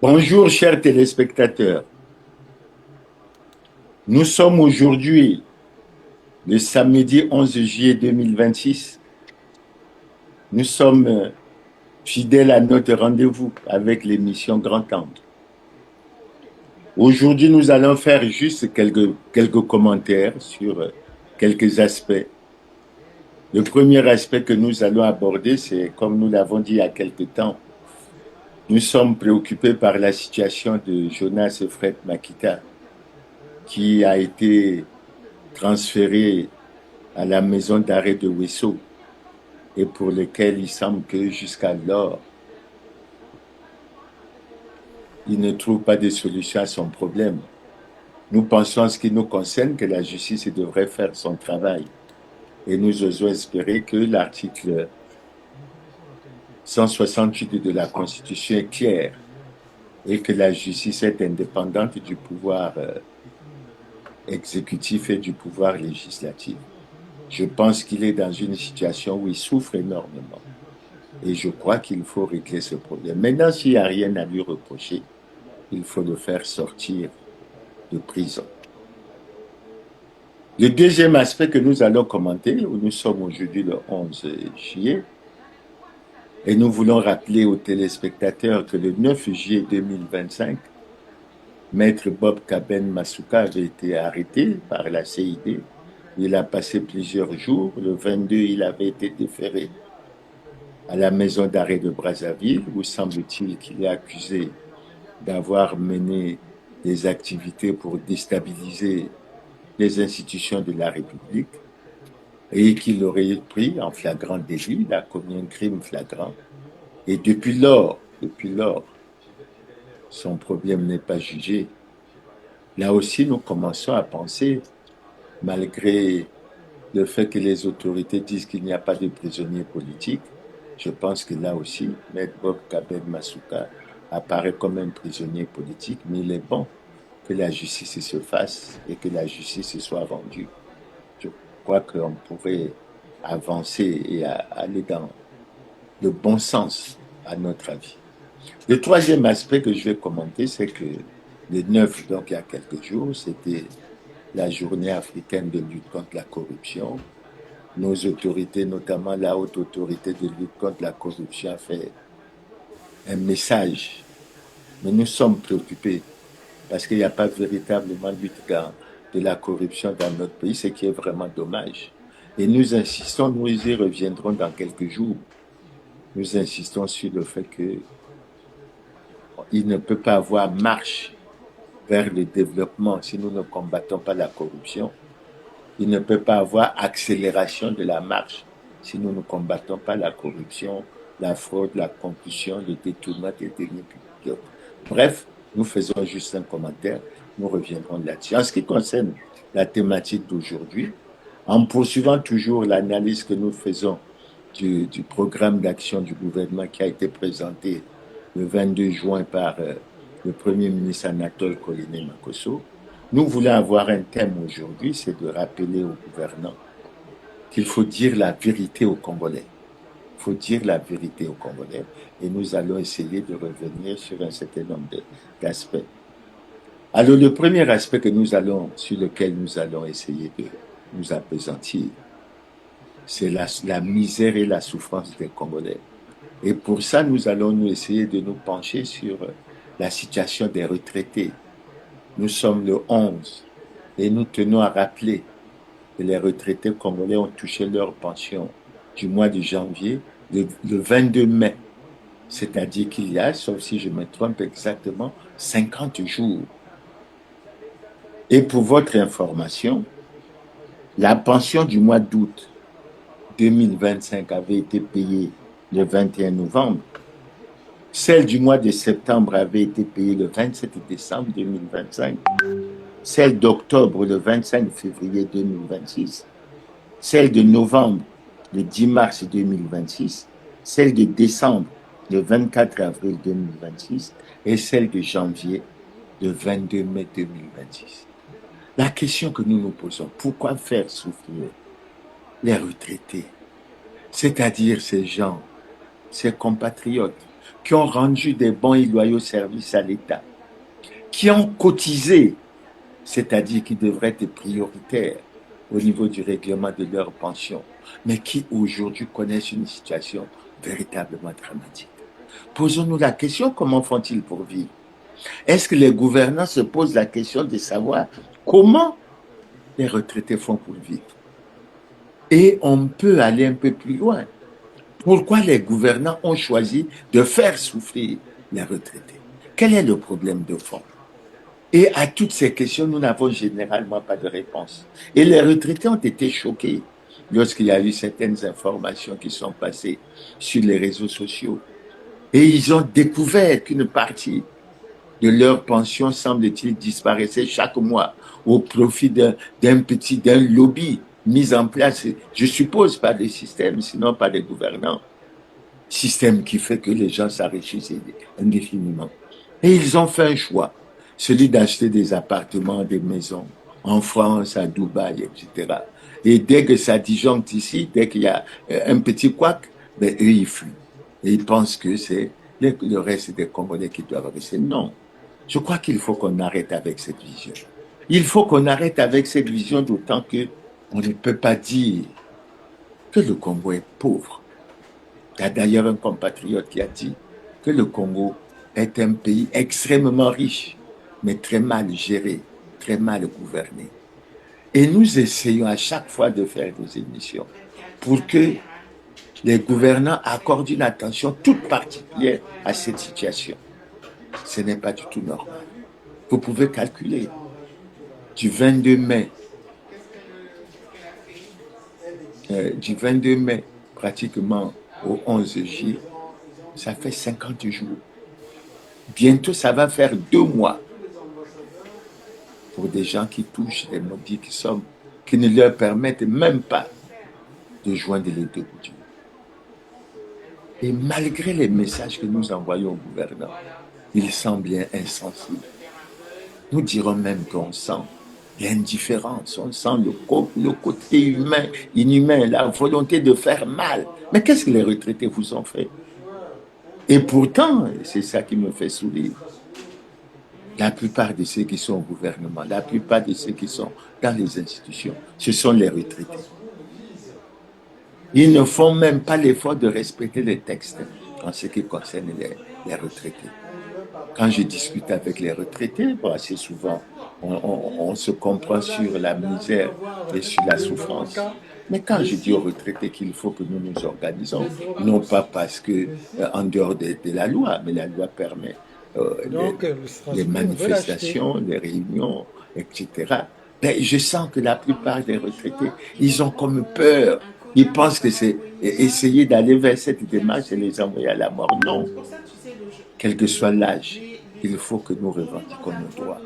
Bonjour chers téléspectateurs. Nous sommes aujourd'hui le samedi 11 juillet 2026. Nous sommes fidèles à notre rendez-vous avec l'émission Grand Angle. Aujourd'hui, nous allons faire juste quelques commentaires sur quelques aspects. Le premier aspect que nous allons aborder, c'est, comme nous l'avons dit il y a quelque temps, nous sommes préoccupés par la situation de Jonas Fred Makita, qui a été transféré à la maison d'arrêt de Wesso et pour lequel il semble que jusqu'alors, il ne trouve pas de solution à son problème. Nous pensons, en ce qui nous concerne, que la justice devrait faire son travail. Et nous osons espérer que l'article 168 de la Constitution est clair et que la justice est indépendante du pouvoir exécutif et du pouvoir législatif. Je pense qu'il est dans une situation où il souffre énormément. Et je crois qu'il faut régler ce problème. Maintenant, s'il n'y a rien à lui reprocher, il faut le faire sortir de prison. Le deuxième aspect que nous allons commenter, où nous sommes aujourd'hui le 11 juillet, et nous voulons rappeler aux téléspectateurs que le 9 juillet 2025, Maître Bob Kaben Masuka avait été arrêté par la CID. Il a passé plusieurs jours. Le 22, il avait été déféré à la maison d'arrêt de Brazzaville, où semble-t-il qu'il est accusé d'avoir mené des activités pour déstabiliser les institutions de la République et qu'il aurait pris en flagrant délit, il a commis un crime flagrant. Et depuis lors, son problème n'est pas jugé. Là aussi, nous commençons à penser, malgré le fait que les autorités disent qu'il n'y a pas de prisonniers politiques, je pense que là aussi, Maître Bob Kabeb Masuka apparaît comme un prisonnier politique, mais il est bon que la justice se fasse et que la justice soit rendue. Je crois qu'on pourrait avancer et aller dans le bon sens, à notre avis. Le troisième aspect que je vais commenter, c'est que le 9, donc il y a quelques jours, c'était la journée africaine de lutte contre la corruption. Nos autorités, notamment la haute autorité de lutte contre la corruption, a fait un message. Mais nous sommes préoccupés parce qu'il n'y a pas véritablement lutte de la corruption dans notre pays, ce qui est vraiment dommage. Et nous insistons, nous y reviendrons dans quelques jours, nous insistons sur le fait qu'il ne peut pas avoir marche vers le développement si nous ne combattons pas la corruption. Il ne peut pas avoir accélération de la marche si nous ne combattons pas la corruption, la fraude, la concussion, le détournement des deniers publics. Bref, nous faisons juste un commentaire, nous reviendrons là-dessus. En ce qui concerne la thématique d'aujourd'hui, en poursuivant toujours l'analyse que nous faisons du programme d'action du gouvernement qui a été présenté le 22 juin par le Premier ministre Anatole Koline-Makosso, nous voulons avoir un thème aujourd'hui, c'est de rappeler aux gouvernants qu'il faut dire la vérité aux Congolais. Il faut dire la vérité aux Congolais et nous allons essayer de revenir sur un certain nombre d'aspects. Alors, le premier aspect sur lequel nous allons essayer de nous appesantir, c'est la misère et la souffrance des Congolais. Et pour ça, nous allons essayer de nous pencher sur la situation des retraités. Nous sommes le 11 et nous tenons à rappeler que les retraités congolais ont touché leur pension du mois de janvier le 22 mai. C'est-à-dire qu'il y a, sauf si je me trompe exactement, 50 jours. Et pour votre information, la pension du mois d'août 2025 avait été payée le 21 novembre. Celle du mois de septembre avait été payée le 27 décembre 2025. Celle d'octobre le 25 février 2026. Celle de novembre le 10 mars 2026. Celle de décembre le 24 avril 2026. Et celle de janvier le 22 mai 2026. La question que nous nous posons, pourquoi faire souffrir les retraités, c'est-à-dire ces gens, ces compatriotes qui ont rendu des bons et loyaux services à l'État, qui ont cotisé, c'est-à-dire qui devraient être prioritaires au niveau du règlement de leur pension, mais qui aujourd'hui connaissent une situation véritablement dramatique. Posons-nous la question, comment font-ils pour vivre? Est-ce que les gouvernants se posent la question de savoir comment les retraités font pour vivre? Et on peut aller un peu plus loin. Pourquoi les gouvernants ont choisi de faire souffrir les retraités? Quel est le problème de fond? Et à toutes ces questions, nous n'avons généralement pas de réponse. Et les retraités ont été choqués lorsqu'il y a eu certaines informations qui sont passées sur les réseaux sociaux. Et ils ont découvert qu'une partie de leur pension, semble-t-il, disparaissait chaque mois au profit d'un lobby mis en place, je suppose, par des systèmes, sinon par des gouvernants. Système qui fait que les gens s'enrichissent indéfiniment. Et ils ont fait un choix, celui d'acheter des appartements, des maisons, en France, à Dubaï, etc. Et dès que ça disjoncte ici, dès qu'il y a un petit couac, ben, eux, ils fuient. Et ils pensent que c'est le reste des Congolais qui doivent rester. Non. Je crois qu'il faut qu'on arrête avec cette vision. Il faut qu'on arrête avec cette vision, d'autant que on ne peut pas dire que le Congo est pauvre. Il y a d'ailleurs un compatriote qui a dit que le Congo est un pays extrêmement riche, mais très mal géré, très mal gouverné. Et nous essayons à chaque fois de faire des émissions pour que les gouvernants accordent une attention toute particulière à cette situation. Ce n'est pas du tout normal. Vous pouvez calculer du 22 mai, pratiquement au 11 juillet, ça fait 50 jours. Bientôt, ça va faire 2 mois pour des gens qui touchent des maudites sommes qui ne leur permettent même pas de joindre les deux bouts. Et malgré les messages que nous envoyons au gouvernement, ils sont bien insensibles. Nous dirons même qu'on sent l'indifférence, on sent le côté humain, inhumain, la volonté de faire mal. Mais qu'est-ce que les retraités vous ont fait? Et pourtant, c'est ça qui me fait sourire, la plupart de ceux qui sont au gouvernement, la plupart de ceux qui sont dans les institutions, ce sont les retraités. Ils ne font même pas l'effort de respecter les textes en ce qui concerne les retraités. Quand je discute avec les retraités, bon, assez souvent, on se comprend sur la misère et sur la souffrance. Mais quand je dis aux retraités qu'il faut que nous nous organisons, non pas parce que en dehors de la loi, mais la loi permet les manifestations, les réunions, etc. Ben, je sens que la plupart des retraités, ils ont comme peur. Ils pensent que c'est essayer d'aller vers cette démarche et les envoyer à la mort. Non. Quel que soit l'âge, il faut que nous revendiquions nos droits.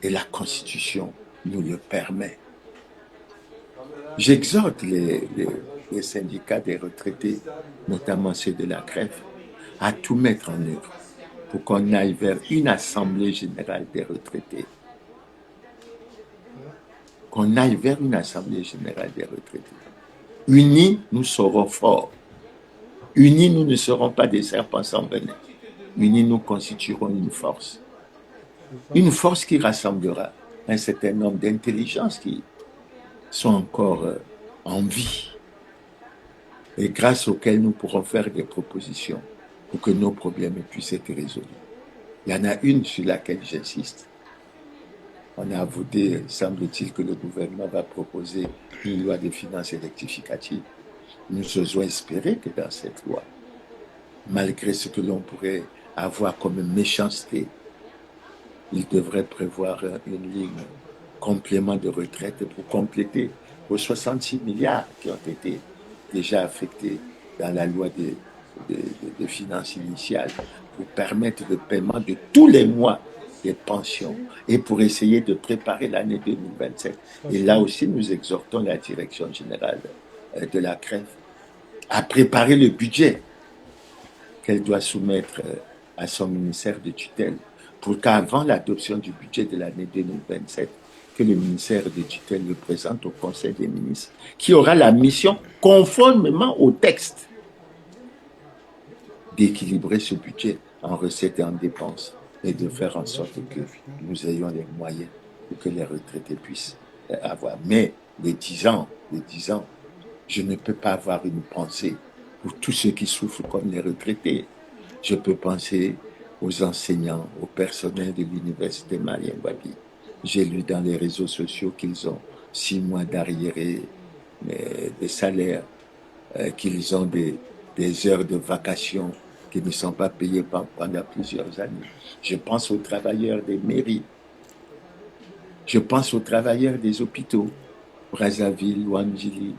Et la Constitution nous le permet. J'exhorte les syndicats des retraités, notamment ceux de la grève, à tout mettre en œuvre pour qu'on aille vers une assemblée générale des retraités. Qu'on aille vers une assemblée générale des retraités. Unis, nous serons forts. Unis, nous ne serons pas des serpents sans venin. Unis, nous constituerons une force. Une force qui rassemblera un certain nombre d'intelligences qui sont encore en vie et grâce auxquelles nous pourrons faire des propositions pour que nos problèmes puissent être résolus. Il y en a une sur laquelle j'insiste. On a voté, semble-t-il, que le gouvernement va proposer une loi de finances rectificative. Nous osons espérer que dans cette loi, malgré ce que l'on pourrait avoir comme méchanceté, il devrait prévoir une ligne complément de retraite pour compléter aux 66 milliards qui ont été déjà affectés dans la loi de finances initiale pour permettre le paiement de tous les mois des pensions et pour essayer de préparer l'année 2027. Et là aussi, nous exhortons la direction générale de la CREF à préparer le budget qu'elle doit soumettre à son ministère de tutelle pour qu'avant l'adoption du budget de l'année 2027, que le ministère de tutelle le présente au Conseil des ministres, qui aura la mission conformément au texte d'équilibrer ce budget en recettes et en dépenses et de faire en sorte que nous ayons les moyens pour que les retraités puissent avoir. Mais les 10 ans, je ne peux pas avoir une pensée pour tous ceux qui souffrent comme les retraités. Je peux penser aux enseignants, au personnel de l'université Marien Wabi. J'ai lu dans les réseaux sociaux qu'ils ont 6 mois d'arriérés de salaire, qu'ils ont des heures de vacation qui ne sont pas payées pendant plusieurs années. Je pense aux travailleurs des mairies. Je pense aux travailleurs des hôpitaux, Brazzaville, Ouangili,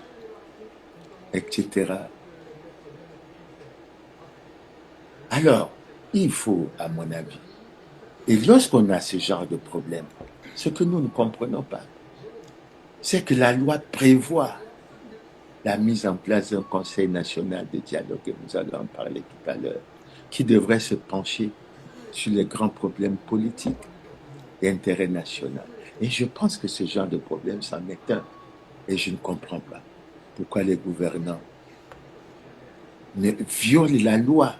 etc. Alors, il faut, à mon avis, et lorsqu'on a ce genre de problème, ce que nous ne comprenons pas, c'est que la loi prévoit la mise en place d'un conseil national de dialogue, et nous allons en parler tout à l'heure, qui devrait se pencher sur les grands problèmes politiques d'intérêt national. Et je pense que ce genre de problème c'en est un. Et je ne comprends pas pourquoi les gouvernants violent la loi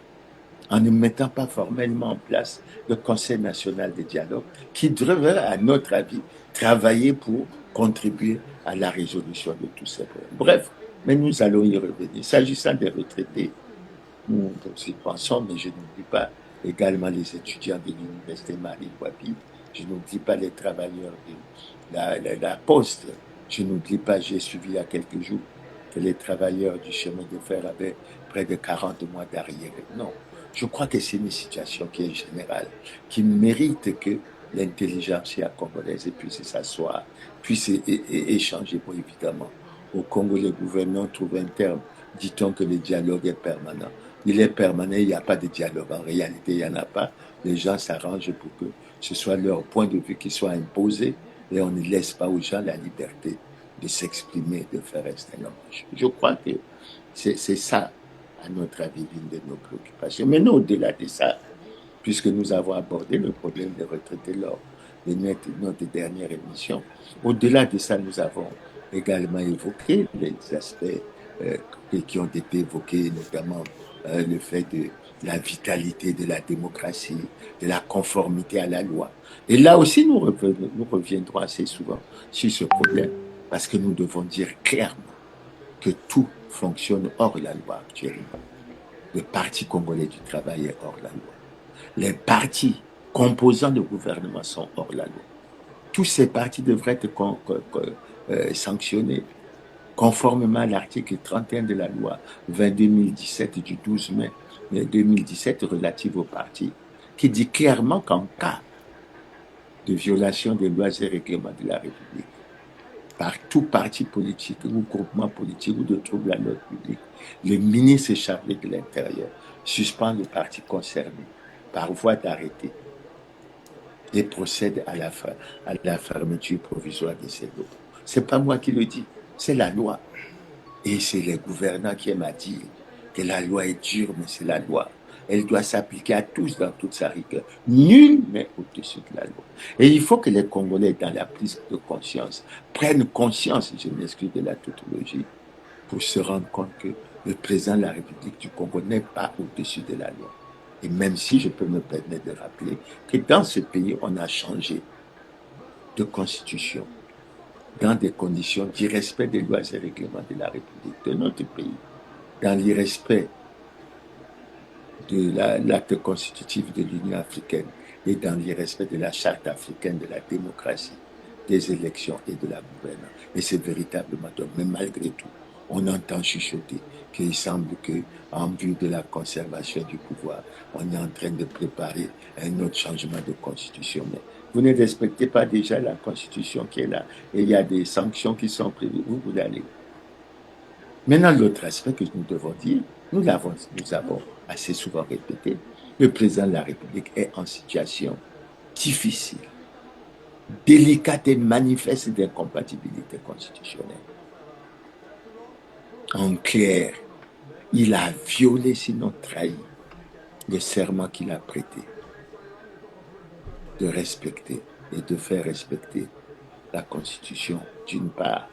en ne mettant pas formellement en place le Conseil national de dialogue qui devrait, à notre avis, travailler pour contribuer à la résolution de tous ces problèmes. Bref, mais nous allons y revenir. S'agissant des retraités, nous aussi pensons, mais je n'oublie pas également les étudiants de l'université Marie-Wabi, je n'oublie pas les travailleurs de la Poste, je n'oublie pas, j'ai suivi il y a quelques jours que les travailleurs du chemin de fer avaient près de 40 mois d'arriérés. Non, je crois que c'est une situation qui est générale, qui mérite que l'intelligentsia congolaise puisse s'asseoir, puisse échanger, bon, évidemment. Au Congo, les gouvernants trouvent un terme, dit-on que le dialogue est permanent. Il est permanent, il n'y a pas de dialogue. En réalité, il n'y en a pas. Les gens s'arrangent pour que ce soit leur point de vue qui soit imposé et on ne laisse pas aux gens la liberté de s'exprimer, de faire rester leur marche. Je crois que c'est ça, à notre avis, l'une de nos préoccupations. Mais non, au-delà de ça, puisque nous avons abordé le problème des retraités lors de notre dernière émission, au-delà de ça, nous avons également évoqué les aspects euh, qui ont été évoqués, notamment le fait de la vitalité de la démocratie, de la conformité à la loi. Et là aussi, nous reviendrons assez souvent sur ce problème, parce que nous devons dire clairement que tout fonctionne hors la loi actuellement. Le Parti congolais du travail est hors la loi. Les partis composant le gouvernement sont hors la loi. Tous ces partis devraient être sanctionnés conformément à l'article 31 de la loi 2017 du 12 mai 2017 relative aux partis, qui dit clairement qu'en cas de violation des lois et règlements de la République, par tout parti politique ou groupement politique ou de trouble à l'ordre public, le ministre chargé de l'Intérieur suspend le parti concerné par voie d'arrêté et procède à la fermeture provisoire de ces locaux. Ce n'est pas moi qui le dis, c'est la loi. Et c'est les gouvernants qui aiment à dire que la loi est dure, mais c'est la loi. Elle doit s'appliquer à tous dans toute sa rigueur. Nul n'est au-dessus de la loi. Et il faut que les Congolais, dans la prise de conscience, prennent conscience, je m'excuse de la tautologie, pour se rendre compte que le président de la République du Congo n'est pas au-dessus de la loi. Et même si je peux me permettre de rappeler que dans ce pays, on a changé de constitution dans des conditions d'irrespect des lois et règlements de la République de notre pays, dans l'irrespect de l'acte constitutif de l'Union africaine et dans l'irrespect de la charte africaine de la démocratie, des élections et de la gouvernance. Et c'est véritablement donc, mais malgré tout, on entend chuchoter qu'il semble que, en vue de la conservation du pouvoir, on est en train de préparer un autre changement de constitution. Mais vous ne respectez pas déjà la constitution qui est là et il y a des sanctions qui sont prévues. Où vous allez? Maintenant, l'autre aspect que nous devons dire, nous avons assez souvent répété, le président de la République est en situation difficile, délicate et manifeste d'incompatibilité constitutionnelle. En clair, il a violé, sinon trahi, le serment qu'il a prêté de respecter et de faire respecter la Constitution d'une part,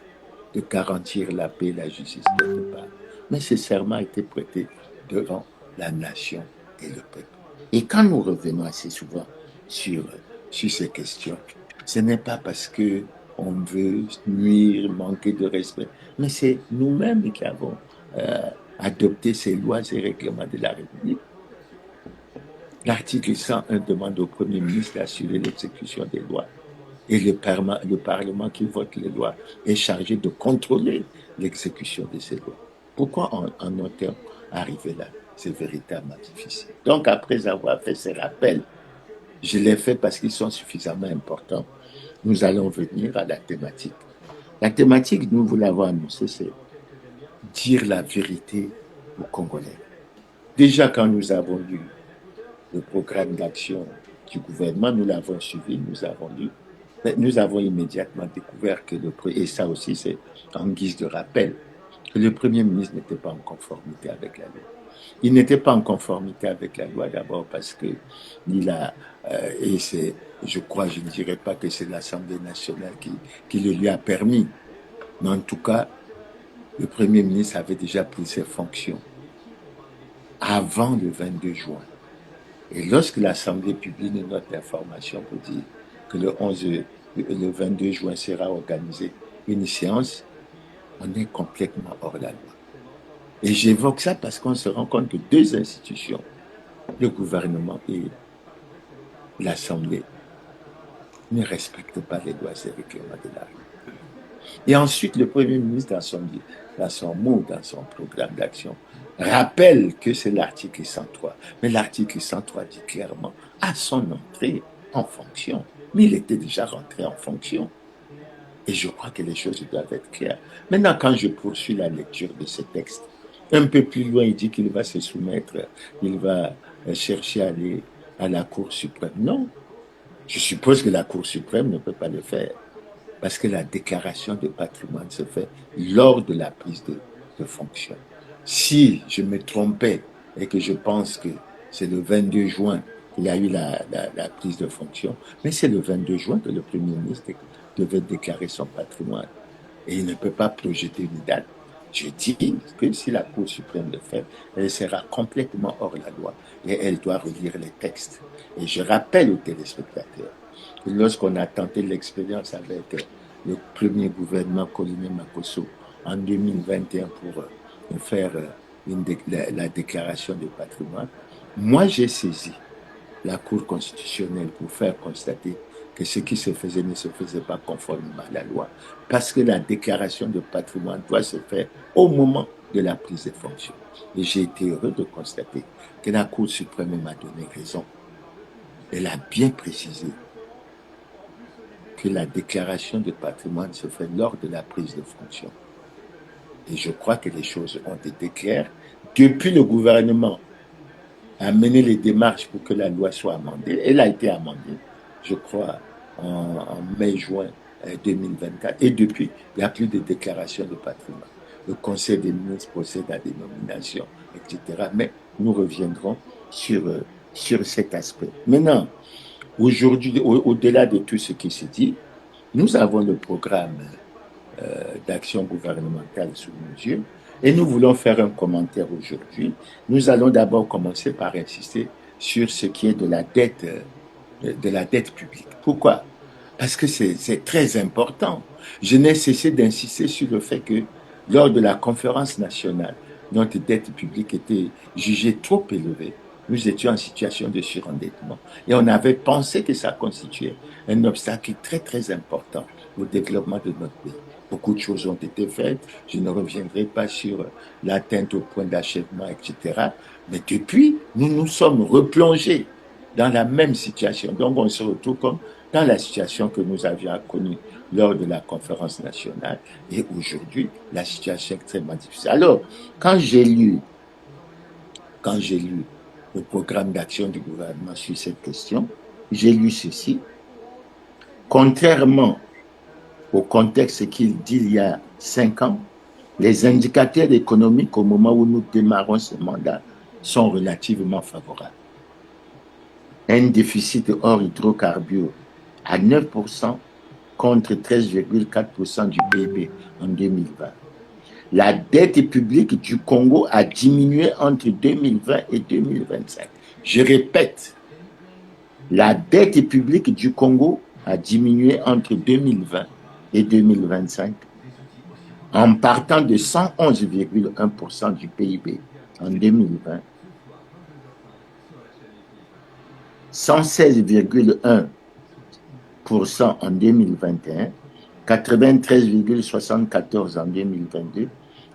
de garantir la paix et la justice d'autre part. Mais ce serment a été prêté devant la nation et le peuple. Et quand nous revenons assez souvent sur, sur ces questions, ce n'est pas parce que on veut nuire, manquer de respect, mais c'est nous-mêmes qui avons adopté ces lois et règlements de la République. L'article 101 demande au Premier ministre d'assurer l'exécution des lois. Et le Parlement qui vote les lois est chargé de contrôler l'exécution de ces lois. Pourquoi en est-on arrivé là? C'est véritablement difficile. Donc, après avoir fait ces rappels, je les fais parce qu'ils sont suffisamment importants. Nous allons venir à la thématique. La thématique, nous vous l'avons annoncé, c'est dire la vérité aux Congolais. Déjà, quand nous avons lu le programme d'action du gouvernement, nous l'avons suivi, nous avons lu, mais nous avons immédiatement découvert que et ça aussi c'est en guise de rappel, que le Premier ministre n'était pas en conformité avec la loi. Il n'était pas en conformité avec la loi d'abord parce que il a, et c'est, je crois, je ne dirais pas que c'est l'Assemblée nationale qui le lui a permis, mais en tout cas, le Premier ministre avait déjà pris ses fonctions avant le 22 juin. Et lorsque l'Assemblée publie une note d'information pour dire que le 22 juin sera organisée une séance, on est complètement hors la loi. Et j'évoque ça parce qu'on se rend compte que deux institutions, le gouvernement et l'Assemblée, ne respectent pas les lois et règlements de la loi. Et ensuite, le Premier ministre, dans son programme d'action, rappelle que c'est l'article 103. Mais l'article 103 dit clairement, à son entrée en fonction, mais il était déjà rentré en fonction. Et je crois que les choses doivent être claires. Maintenant, quand je poursuis la lecture de ce texte, un peu plus loin, il dit qu'il va se soumettre, il va chercher à aller à la Cour suprême. Non, je suppose que la Cour suprême ne peut pas le faire. Parce que la déclaration de patrimoine se fait lors de la prise de fonction. Si je me trompais et que je pense que c'est le 22 juin qu'il y a eu la prise de fonction, mais c'est le 22 juin que le Premier ministre devait déclarer son patrimoine. Et il ne peut pas projeter une date. Je dis que si la Cour suprême le fait, elle sera complètement hors la loi et elle doit relire les textes. Et je rappelle aux téléspectateurs que lorsqu'on a tenté l'expérience avec le premier gouvernement Colonel Makosso en 2021 pour faire la déclaration de patrimoine, moi j'ai saisi la Cour constitutionnelle pour faire constater que ce qui se faisait ne se faisait pas conformément à la loi, parce que la déclaration de patrimoine doit se faire au moment de la prise de fonction. Et j'ai été heureux de constater que la Cour suprême m'a donné raison. Elle a bien précisé que la déclaration de patrimoine se fait lors de la prise de fonction. Et je crois que les choses ont été claires. Depuis le gouvernement a mené les démarches pour que la loi soit amendée. Elle a été amendée, je crois, en mai-juin 2024. Et depuis, il n'y a plus de déclaration de patrimoine. Le Conseil des ministres procède à des nominations, etc. Mais nous reviendrons sur cet aspect. Maintenant, aujourd'hui, au-delà de tout ce qui se dit, nous avons le programme d'action gouvernementale sous nos yeux et nous voulons faire un commentaire aujourd'hui. Nous allons d'abord commencer par insister sur ce qui est de la dette publique. Pourquoi? Parce que c'est très important. Je n'ai cessé d'insister sur le fait que lors de la conférence nationale, notre dette publique était jugée trop élevée. Nous étions en situation de surendettement et on avait pensé que ça constituait un obstacle très très important au développement de notre pays. Beaucoup de choses ont été faites. Je ne reviendrai pas sur l'atteinte au point d'achèvement, etc. Mais depuis, nous nous sommes replongés dans la même situation. Donc, on se retrouve comme dans la situation que nous avions connue lors de la conférence nationale. Et aujourd'hui, la situation est extrêmement difficile. Alors, quand j'ai lu le programme d'action du gouvernement sur cette question, j'ai lu ceci. Contrairement au contexte qu'il dit il y a 5 ans, les indicateurs économiques au moment où nous démarrons ce mandat sont relativement favorables. Un déficit hors hydrocarbures à 9% contre 13,4% du PIB en 2020. La dette publique du Congo a diminué entre 2020 et 2025. Je répète, la dette publique du Congo a diminué entre 2020 et 2025 en partant de 111,1% du PIB en 2020, 116,1% en 2021, 93,74% en 2022,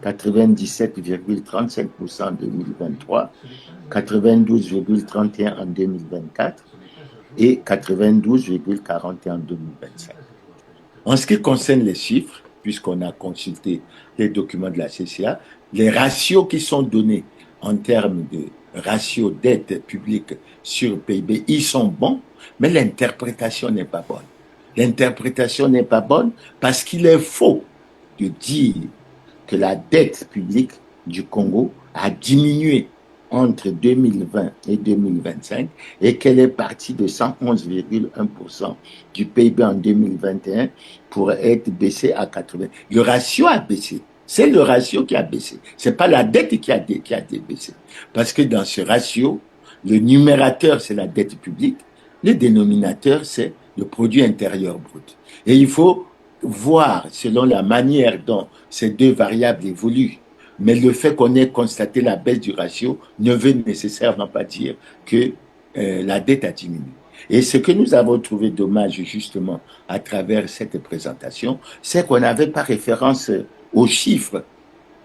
97,35% en 2023, 92,31% en 2024 et 92,41% en 2025. En ce qui concerne les chiffres, puisqu'on a consulté les documents de la CCA, les ratios qui sont donnés en termes de ratio dette publique sur PIB, ils sont bons, mais l'interprétation n'est pas bonne. L'interprétation n'est pas bonne parce qu'il est faux de dire que la dette publique du Congo a diminué entre 2020 et 2025 et qu'elle est partie de 111,1% du PIB en 2021 pour être baissée à 80. Le ratio a baissé. C'est le ratio qui a baissé. C'est pas la dette qui a baissé. Parce que dans ce ratio, le numérateur, c'est la dette publique. Le dénominateur, c'est le produit intérieur brut. Et il faut voir, selon la manière dont ces deux variables évoluent, mais le fait qu'on ait constaté la baisse du ratio ne veut nécessairement pas dire que la dette a diminué. Et ce que nous avons trouvé dommage justement à travers cette présentation, c'est qu'on n'avait pas référence aux chiffres.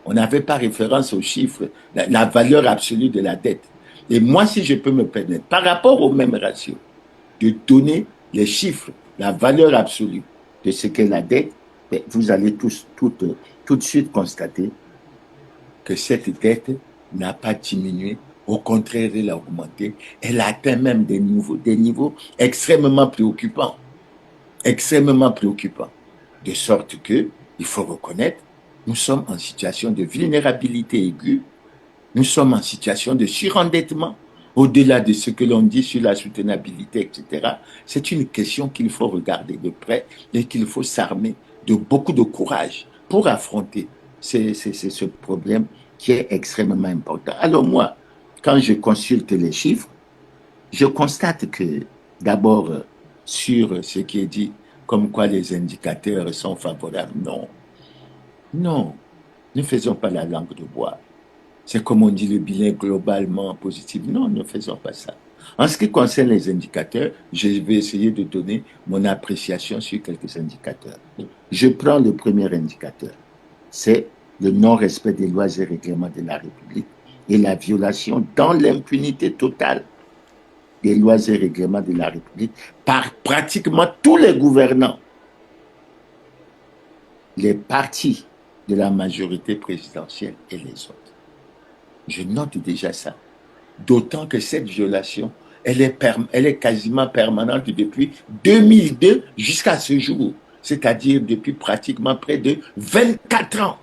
On n'avait pas référence aux chiffres, la valeur absolue de la dette. Et moi, si je peux me permettre, par rapport au même ratio, de donner les chiffres, la valeur absolue de ce qu'est la dette, vous allez tout de suite constater que cette dette n'a pas diminué, au contraire, elle a augmenté. Elle a atteint même des niveaux extrêmement préoccupants. Extrêmement préoccupants. De sorte que, il faut reconnaître, nous sommes en situation de vulnérabilité aiguë, nous sommes en situation de surendettement, au-delà de ce que l'on dit sur la soutenabilité, etc. C'est une question qu'il faut regarder de près et qu'il faut s'armer de beaucoup de courage pour affronter ce problème qui est extrêmement important. Alors moi, quand je consulte les chiffres, je constate que d'abord, sur ce qui est dit, comme quoi les indicateurs sont favorables, non. Non, ne faisons pas la langue de bois. C'est comme on dit le bilan globalement positif. Non, ne faisons pas ça. En ce qui concerne les indicateurs, je vais essayer de donner mon appréciation sur quelques indicateurs. Je prends le premier indicateur. C'est le non-respect des lois et règlements de la République et la violation dans l'impunité totale des lois et règlements de la République par pratiquement tous les gouvernants, les partis de la majorité présidentielle et les autres. Je note déjà ça. D'autant que cette violation, elle est quasiment permanente depuis 2002 jusqu'à ce jour. C'est-à-dire depuis pratiquement près de 24 ans.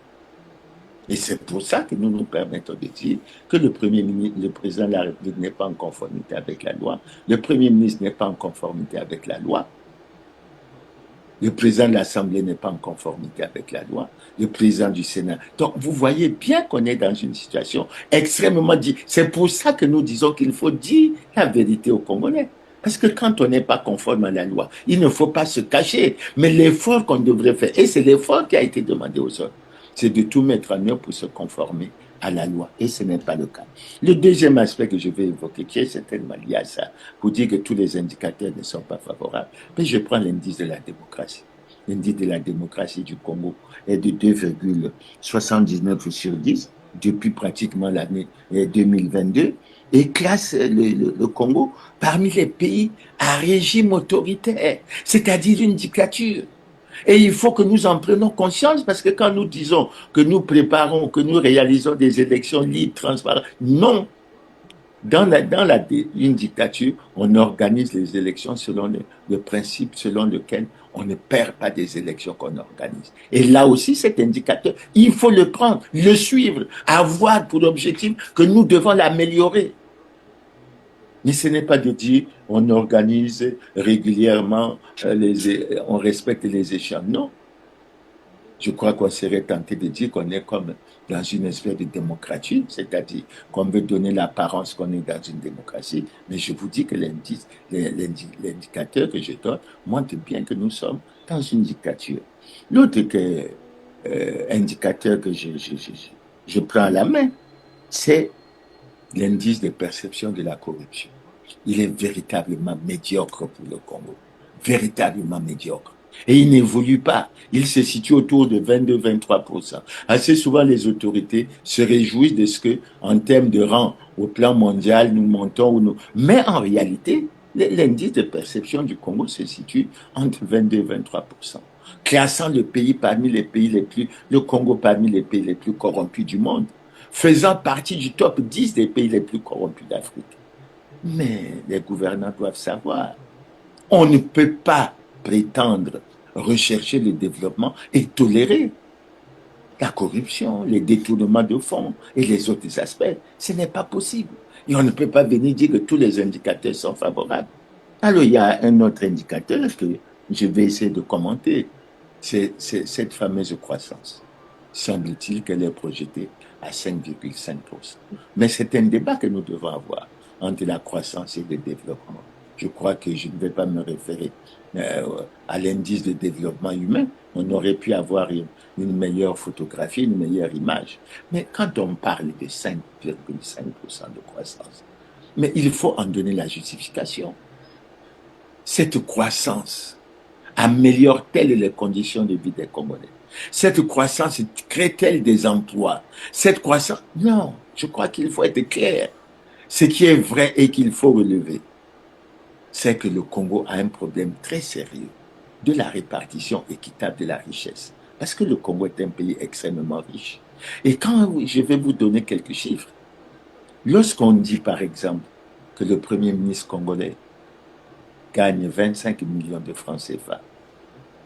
Et c'est pour ça que nous nous permettons de dire que le président de la République n'est pas en conformité avec la loi, le Premier ministre n'est pas en conformité avec la loi, le président de l'Assemblée n'est pas en conformité avec la loi, le président du Sénat. Donc, vous voyez bien qu'on est dans une situation extrêmement difficile. C'est pour ça que nous disons qu'il faut dire la vérité aux Congolais. Parce que quand on n'est pas conforme à la loi, il ne faut pas se cacher. Mais l'effort qu'on devrait faire, et c'est l'effort qui a été demandé aux autres, c'est de tout mettre en œuvre pour se conformer à la loi. Et ce n'est pas le cas. Le deuxième aspect que je vais évoquer, qui est certainement lié à ça, pour dire que tous les indicateurs ne sont pas favorables, mais je prends l'indice de la démocratie. L'indice de la démocratie du Congo est de 2,79 sur 10 depuis pratiquement l'année 2022 et classe le Congo parmi les pays à régime autoritaire, c'est-à-dire une dictature. Et il faut que nous en prenions conscience parce que quand nous disons que nous préparons, que nous réalisons des élections libres, transparentes, non. Dans une dictature, on organise les élections selon le principe selon lequel on ne perd pas des élections qu'on organise. Et là aussi, cet indicateur, il faut le prendre, le suivre, avoir pour objectif que nous devons l'améliorer. Mais ce n'est pas de dire on organise régulièrement, on respecte les échéances. Non. Je crois qu'on serait tenté de dire qu'on est comme dans une espèce de démocratie, c'est-à-dire qu'on veut donner l'apparence qu'on est dans une démocratie, mais je vous dis que l'indicateur que je donne montre bien que nous sommes dans une dictature. L'autre indicateur que je prends à la main, c'est l'indice de perception de la corruption. Il est véritablement médiocre pour le Congo. Véritablement médiocre. Et il n'évolue pas. Il se situe autour de 22-23%. Assez souvent, les autorités se réjouissent de ce que, en termes de rang au plan mondial, nous montons ou nous. Mais en réalité, l'indice de perception du Congo se situe entre 22 et 23%. Classant le Congo parmi les pays les plus corrompus du monde, faisant partie du top 10 des pays les plus corrompus d'Afrique. Mais les gouvernants doivent savoir, on ne peut pas prétendre rechercher le développement et tolérer la corruption, les détournements de fonds et les autres aspects. Ce n'est pas possible. Et on ne peut pas venir dire que tous les indicateurs sont favorables. Alors, il y a un autre indicateur que je vais essayer de commenter. C'est cette fameuse croissance. Semble-t-il qu'elle est projetée à 5,5%. Mais c'est un débat que nous devons avoir entre la croissance et le développement. Je crois que je ne vais pas me référer à l'indice de développement humain. On aurait pu avoir une meilleure photographie, une meilleure image. Mais quand on parle de 5,5% de croissance, mais il faut en donner la justification. Cette croissance améliore-t-elle les conditions de vie des Congolais? Cette croissance crée-t-elle des emplois? Cette croissance, non, je crois qu'il faut être clair. Ce qui est vrai et qu'il faut relever, c'est que le Congo a un problème très sérieux de la répartition équitable de la richesse. Parce que le Congo est un pays extrêmement riche. Et quand je vais vous donner quelques chiffres, lorsqu'on dit par exemple que le Premier ministre congolais gagne 25 millions de francs CFA,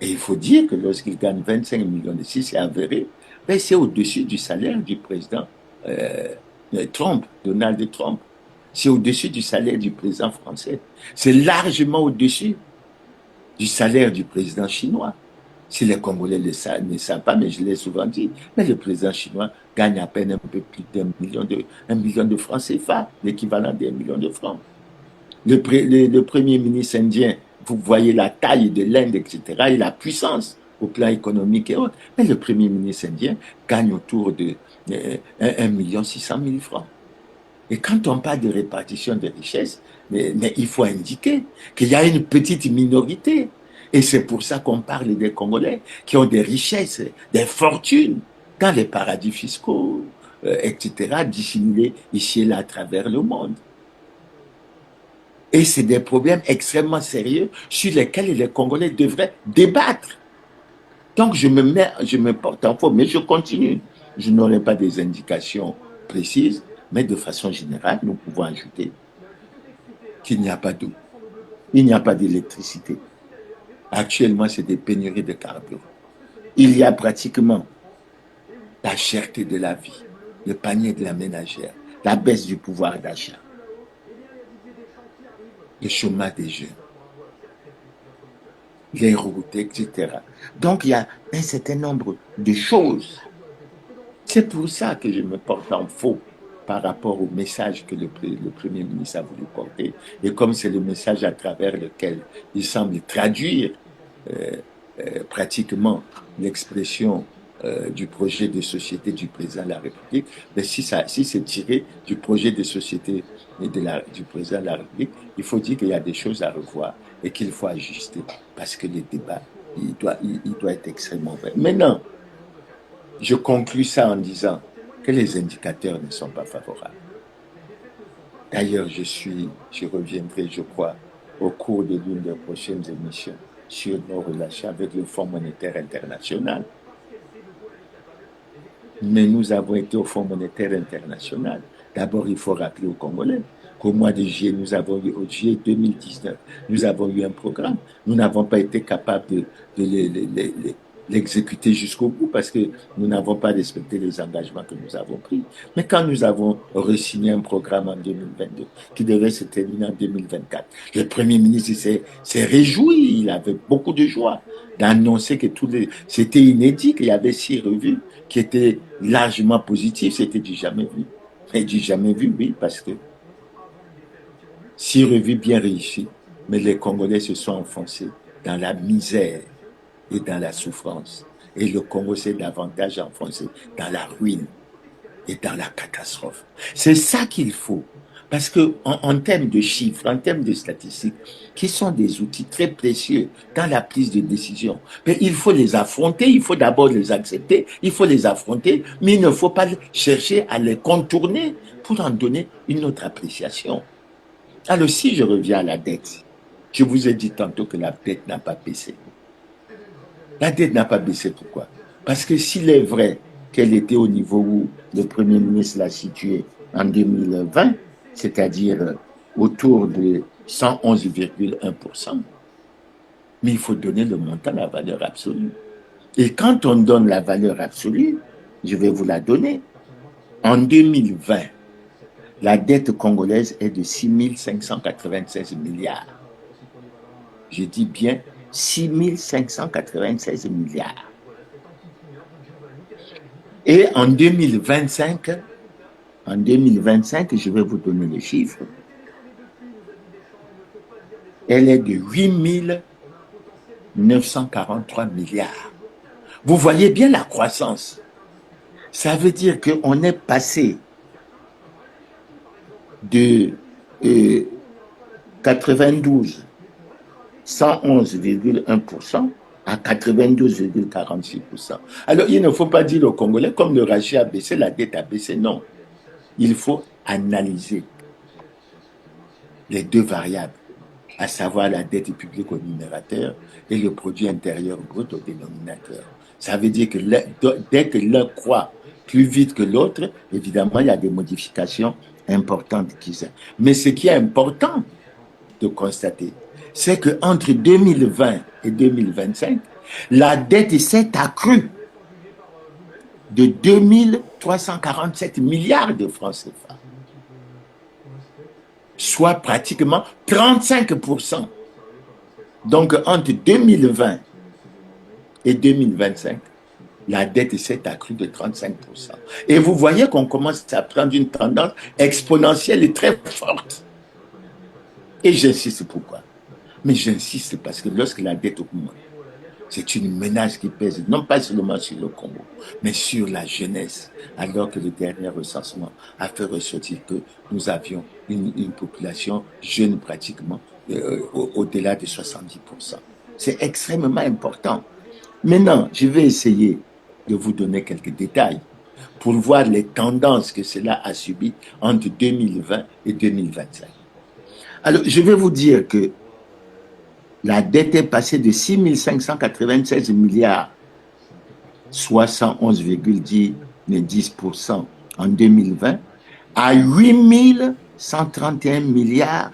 et il faut dire que lorsqu'il gagne 25 millions de si c'est avéré, ben c'est au-dessus du salaire du président Trump, Donald Trump. C'est au-dessus du salaire du président français. C'est largement au-dessus du salaire du président chinois. Si les Congolais ne savent pas, mais je l'ai souvent dit, mais le président chinois gagne à peine un peu plus d'un million de francs CFA, l'équivalent d'un million de francs. Le premier ministre indien, vous voyez la taille de l'Inde, etc., et la puissance au plan économique et autres. Mais le premier ministre indien gagne autour de 1,6 million francs. Et quand on parle de répartition des richesses, mais il faut indiquer qu'il y a une petite minorité. Et c'est pour ça qu'on parle des Congolais qui ont des richesses, des fortunes dans les paradis fiscaux, etc., dissimulés ici et là à travers le monde. Et c'est des problèmes extrêmement sérieux sur lesquels les Congolais devraient débattre. Donc je me porte en faux, mais je continue. Je n'aurai pas des indications précises, mais de façon générale, nous pouvons ajouter qu'il n'y a pas d'eau, il n'y a pas d'électricité. Actuellement, c'est des pénuries de carburant. Il y a pratiquement la cherté de la vie, le panier de la ménagère, la baisse du pouvoir d'achat, le chômage des jeunes, les routes, etc. Donc, il y a un certain nombre de choses. C'est pour ça que je me porte en faux par rapport au message que le Premier ministre a voulu porter. Et comme c'est le message à travers lequel il semble traduire pratiquement l'expression du projet de société du président de la République, mais si c'est tiré du projet de société du président de la République, il faut dire qu'il y a des choses à revoir et qu'il faut ajuster parce que le débat, il doit être extrêmement vrai. Maintenant, je conclus ça en disant que les indicateurs ne sont pas favorables. D'ailleurs, je reviendrai, je crois, au cours de l'une des prochaines émissions sur nos relations avec le Fonds monétaire international. Mais nous avons été au Fonds monétaire international. D'abord, il faut rappeler aux Congolais qu'au mois de juillet, au juillet 2019, nous avons eu un programme. Nous n'avons pas été capables de l'exécuter jusqu'au bout parce que nous n'avons pas respecté les engagements que nous avons pris. Mais quand nous avons re-signé un programme en 2022 qui devait se terminer en 2024, le Premier ministre s'est réjoui, il avait beaucoup de joie d'annoncer que c'était inédit, qu'il y avait 6 revues qui étaient largement positives, c'était du jamais vu. Et du jamais vu, oui, parce que 6 revues bien réussies, mais les Congolais se sont enfoncés dans la misère et dans la souffrance. Et le Congo s'est davantage enfoncé dans la ruine et dans la catastrophe. C'est ça qu'il faut. Parce que en termes de chiffres, en termes de statistiques, qui sont des outils très précieux dans la prise de décision, mais il faut les affronter, il faut d'abord les accepter, il faut les affronter, mais il ne faut pas chercher à les contourner pour en donner une autre appréciation. Alors si je reviens à la dette, je vous ai dit tantôt que la dette n'a pas baissé. La dette n'a pas baissé, pourquoi? Parce que s'il est vrai qu'elle était au niveau où le Premier ministre l'a située en 2020, c'est-à-dire autour de 111,1%, mais il faut donner le montant, la valeur absolue. Et quand on donne la valeur absolue, je vais vous la donner. En 2020, la dette congolaise est de 6 596 milliards. Je dis bien 6 596 milliards. Et en 2025, je vais vous donner les chiffres, elle est de 8 943 milliards. Vous voyez bien la croissance. Ça veut dire qu'on est passé de 92, 111,1% à 92,46%. Alors, il ne faut pas dire aux Congolais, comme le rachis a baissé, la dette a baissé. Non. Il faut analyser les deux variables, à savoir la dette publique au numérateur et le produit intérieur brut au dénominateur. Ça veut dire que dès que l'un croît plus vite que l'autre, évidemment, il y a des modifications importantes qui sont. Mais ce qui est important de constater, c'est qu'entre 2020 et 2025, la dette s'est accrue de 2347 milliards de francs CFA, soit pratiquement 35%. Donc, entre 2020 et 2025, la dette s'est accrue de 35%. Et vous voyez qu'on commence à prendre une tendance exponentielle et très forte. Et j'insiste pourquoi? Mais j'insiste parce que lorsque la dette augmente, c'est une menace qui pèse non pas seulement sur le Congo, mais sur la jeunesse, alors que le dernier recensement a fait ressortir que nous avions une population jeune pratiquement au-delà de 70%. C'est extrêmement important. Maintenant, je vais essayer de vous donner quelques détails pour voir les tendances que cela a subies entre 2020 et 2025. Alors, je vais vous dire que la dette est passée de 6 596 milliards, soit 111,10% en 2020, à 8 131 milliards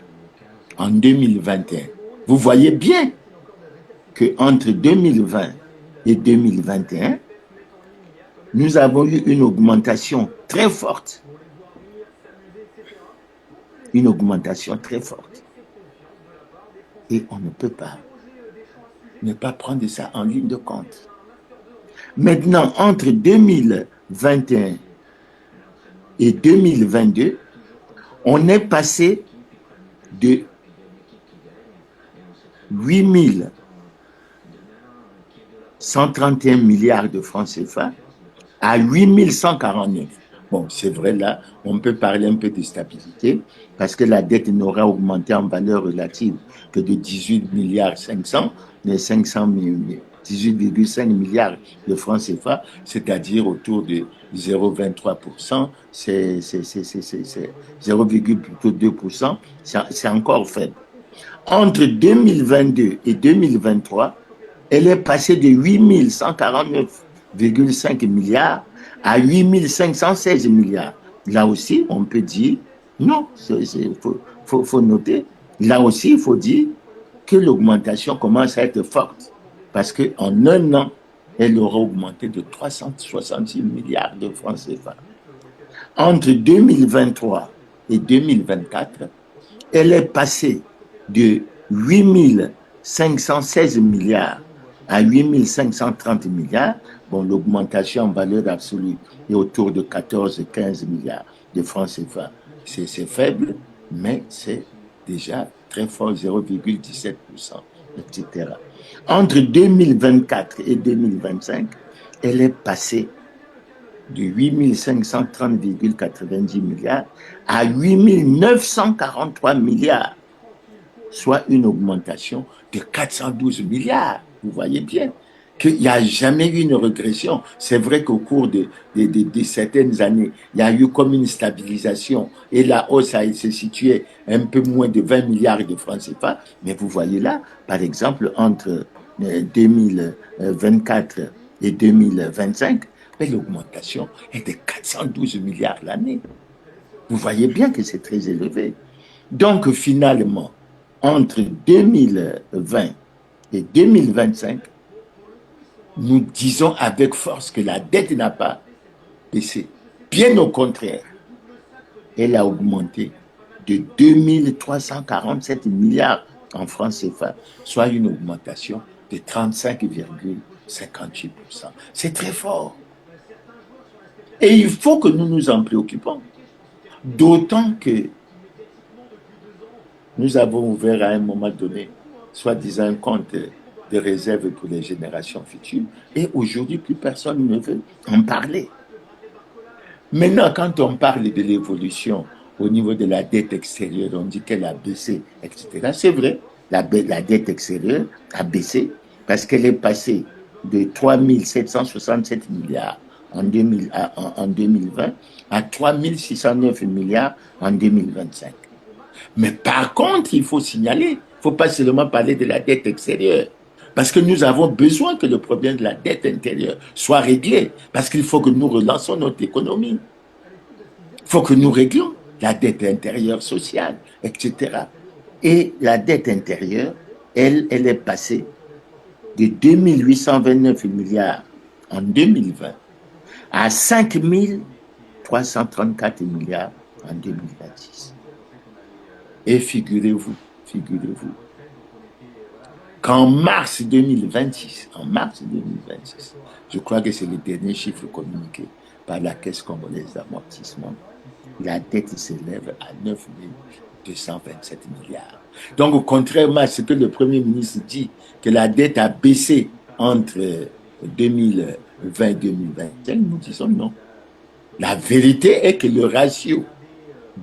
en 2021. Vous voyez bien qu'entre 2020 et 2021, nous avons eu une augmentation très forte. Une augmentation très forte. Et on ne peut pas ne pas prendre ça en ligne de compte. Maintenant, entre 2021 et 2022, on est passé de 8 131 milliards de francs CFA à 8 149. Bon, c'est vrai, là, on peut parler un peu de stabilité parce que la dette n'aura augmenté en valeur relative que de 18 milliards 500, mais 18,5 milliards de francs CFA, c'est-à-dire autour de 0,23%, c'est 0,2%, c'est encore faible. Entre 2022 et 2023, elle est passée de 8 149,5 milliards à 8 516 milliards. Là aussi, on peut dire, non, il faut noter, là aussi, il faut dire que l'augmentation commence à être forte. Parce qu'en un an, elle aura augmenté de 366 milliards de francs CFA. Entre 2023 et 2024, elle est passée de 8 516 milliards à 8 530 milliards. Bon, l'augmentation en valeur absolue est autour de 14-15 milliards de francs CFA. C'est faible, mais c'est déjà très fort, 0,17%, etc. Entre 2024 et 2025, elle est passée de 8 530,90 milliards à 8 943 milliards, soit une augmentation de 412 milliards. Vous voyez bien qu'il n'y a jamais eu une régression. C'est vrai qu'au cours de certaines années, il y a eu comme une stabilisation et la hausse s'est située un peu moins de 20 milliards de francs CFA. Mais vous voyez là, par exemple, entre 2024 et 2025, l'augmentation est de 412 milliards l'année. Vous voyez bien que c'est très élevé. Donc, finalement, entre 2020 et 2025, nous disons avec force que la dette n'a pas baissé. Bien au contraire, elle a augmenté de 2347 milliards en francs CFA, soit une augmentation de 35,58%. C'est très fort. Et il faut que nous nous en préoccupons. D'autant que nous avons ouvert à un moment donné, soi-disant, un compte de réserve pour les générations futures. Et aujourd'hui, plus personne ne veut en parler. Maintenant, quand on parle de l'évolution au niveau de la dette extérieure, on dit qu'elle a baissé, etc. C'est vrai, la dette extérieure a baissé parce qu'elle est passée de 3 767 milliards en 2020 à 3 609 milliards en 2025. Mais par contre, il faut signaler, il ne faut pas seulement parler de la dette extérieure. Parce que nous avons besoin que le problème de la dette intérieure soit réglé. Parce qu'il faut que nous relançons notre économie. Il faut que nous réglions la dette intérieure sociale, etc. Et la dette intérieure, elle est passée de 2 829 milliards en 2020 à 5 334 milliards en 2026. Et figurez-vous, qu'en mars 2026, je crois que c'est le dernier chiffre communiqué par la Caisse congolaise d'amortissement, la dette s'élève à 9 227 milliards. Donc, contrairement à ce que le Premier ministre dit, que la dette a baissé entre 2020 et 2025, nous disons non. La vérité est que le ratio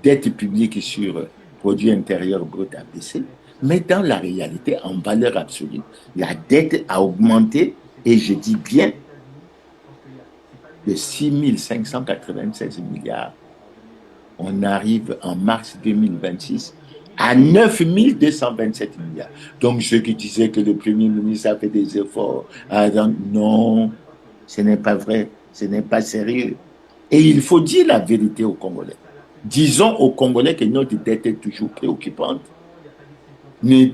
dette publique sur produit intérieur brut a baissé, mais dans la réalité, en valeur absolue, la dette a augmenté, et je dis bien, de 6 596 milliards. On arrive en mars 2026 à 9 227 milliards. Donc, ceux qui disaient que le Premier ministre a fait des efforts, non, ce n'est pas vrai, ce n'est pas sérieux. Et il faut dire la vérité aux Congolais. Disons aux Congolais que notre dette est toujours préoccupante. Ne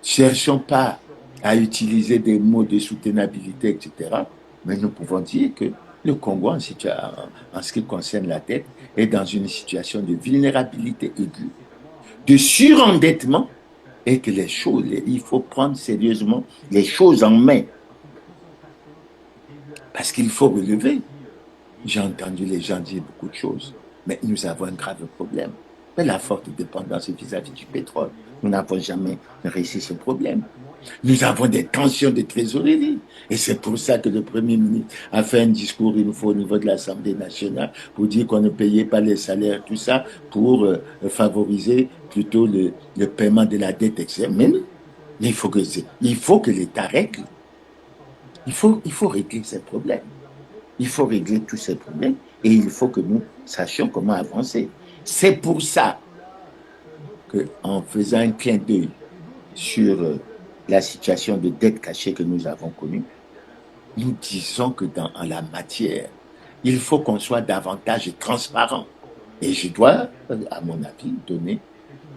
cherchons pas à utiliser des mots de soutenabilité, etc. Mais nous pouvons dire que le Congo, en ce qui concerne la dette, est dans une situation de vulnérabilité aiguë, de surendettement, et que les choses, il faut prendre sérieusement les choses en main. Parce qu'il faut relever. J'ai entendu les gens dire beaucoup de choses, mais nous avons un grave problème. Mais la forte dépendance vis-à-vis du pétrole. Nous n'avons jamais réussi ce problème. Nous avons des tensions de trésorerie. Et c'est pour ça que le Premier ministre a fait un discours une fois au niveau de l'Assemblée nationale pour dire qu'on ne payait pas les salaires, tout ça, pour favoriser plutôt le paiement de la dette externe. Mais non, il faut que l'État règle. Il faut régler ces problèmes. Il faut régler tous ces problèmes et il faut que nous sachions comment avancer. C'est pour ça qu'en faisant un clin d'œil sur la situation de dette cachée que nous avons connue, nous disons que dans la matière, il faut qu'on soit davantage transparent. Et je dois, à mon avis, donner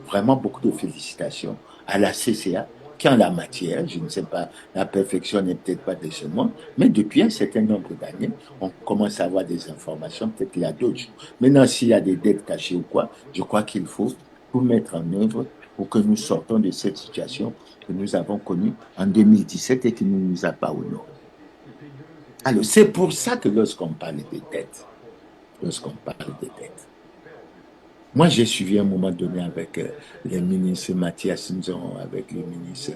vraiment beaucoup de félicitations à la CCA qu'en la matière, je ne sais pas, la perfection n'est peut-être pas de ce monde, mais depuis un certain nombre d'années, on commence à avoir des informations, peut-être qu'il y a d'autres choses. Maintenant, s'il y a des dettes cachées ou quoi, je crois qu'il faut tout mettre en œuvre pour que nous sortons de cette situation que nous avons connue en 2017 et qui ne nous a pas honorés. Alors, c'est pour ça que lorsqu'on parle de dettes, moi, j'ai suivi à un moment donné avec le ministre Mathias Nzon, avec le ministre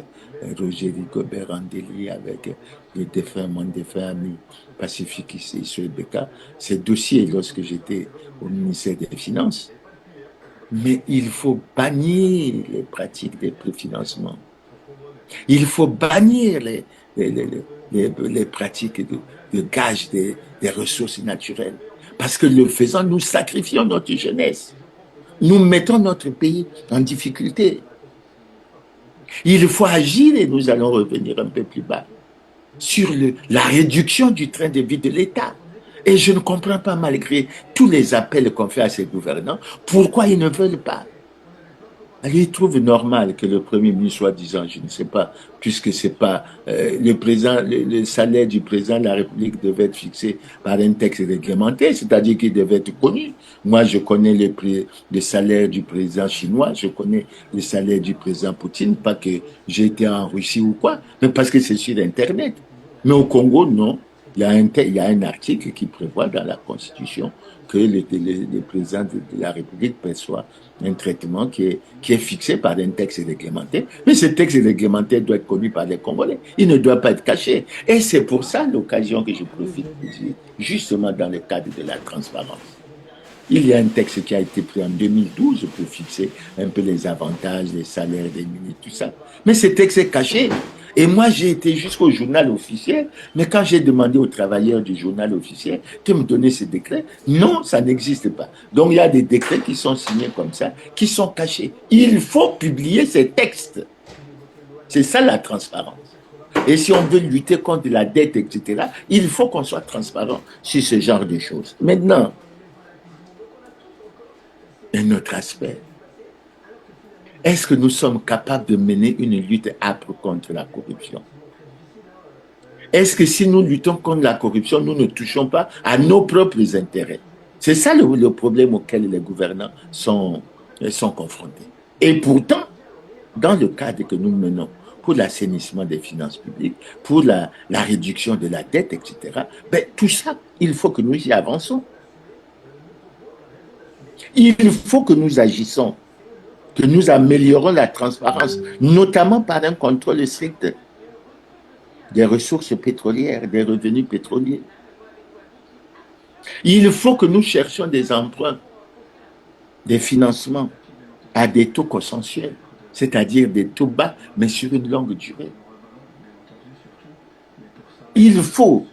Roger Rigobert Andeli, avec le défunt, mon défunt ami Pacifique Issou Beka, ces dossiers lorsque j'étais au ministère des Finances. Mais il faut bannir les pratiques des préfinancements. Il faut bannir les, les, les pratiques de gage des ressources naturelles. Parce que le faisant, nous sacrifions notre jeunesse. Nous mettons notre pays en difficulté. Il faut agir et nous allons revenir un peu plus bas sur la réduction du train de vie de l'État. Et je ne comprends pas, malgré tous les appels qu'on fait à ces gouvernants, pourquoi ils ne veulent pas. Alors, ils trouvent normal que le Premier ministre soit disant, je ne sais pas, puisque c'est pas le salaire du président de la République devait être fixé par un texte réglementé, c'est-à-dire qu'il devait être connu. Moi, je connais le salaire du président chinois, je connais le salaire du président Poutine, pas que j'ai été en Russie ou quoi, mais parce que c'est sur Internet. Mais au Congo, non. Il y a un article qui prévoit dans la Constitution que le président de la République perçoit un traitement qui est fixé par un texte réglementaire. Mais ce texte réglementaire doit être connu par les Congolais. Il ne doit pas être caché. Et c'est pour ça l'occasion que je profite de dire, justement dans le cadre de la transparence. Il y a un texte qui a été pris en 2012 pour fixer un peu les avantages, les salaires des ministres, tout ça. Mais ce texte est caché. Et moi, j'ai été jusqu'au journal officiel, mais quand j'ai demandé aux travailleurs du journal officiel de me donner ces décrets, non, ça n'existe pas. Donc, il y a des décrets qui sont signés comme ça, qui sont cachés. Il faut publier ces textes. C'est ça la transparence. Et si on veut lutter contre la dette, etc., il faut qu'on soit transparent sur ce genre de choses. Maintenant, un autre aspect. Est-ce que nous sommes capables de mener une lutte âpre contre la corruption? Est-ce que si nous luttons contre la corruption, nous ne touchons pas à nos propres intérêts? C'est ça le problème auquel les gouvernants sont confrontés. Et pourtant, dans le cadre que nous menons pour l'assainissement des finances publiques, pour la réduction de la dette, etc., ben, tout ça, il faut que nous y avançons. Il faut que nous agissons, que nous améliorons la transparence, notamment par un contrôle strict des ressources pétrolières, des revenus pétroliers. Il faut que nous cherchions des emprunts, des financements à des taux consensuels, c'est-à-dire des taux bas, mais sur une longue durée. Il faut,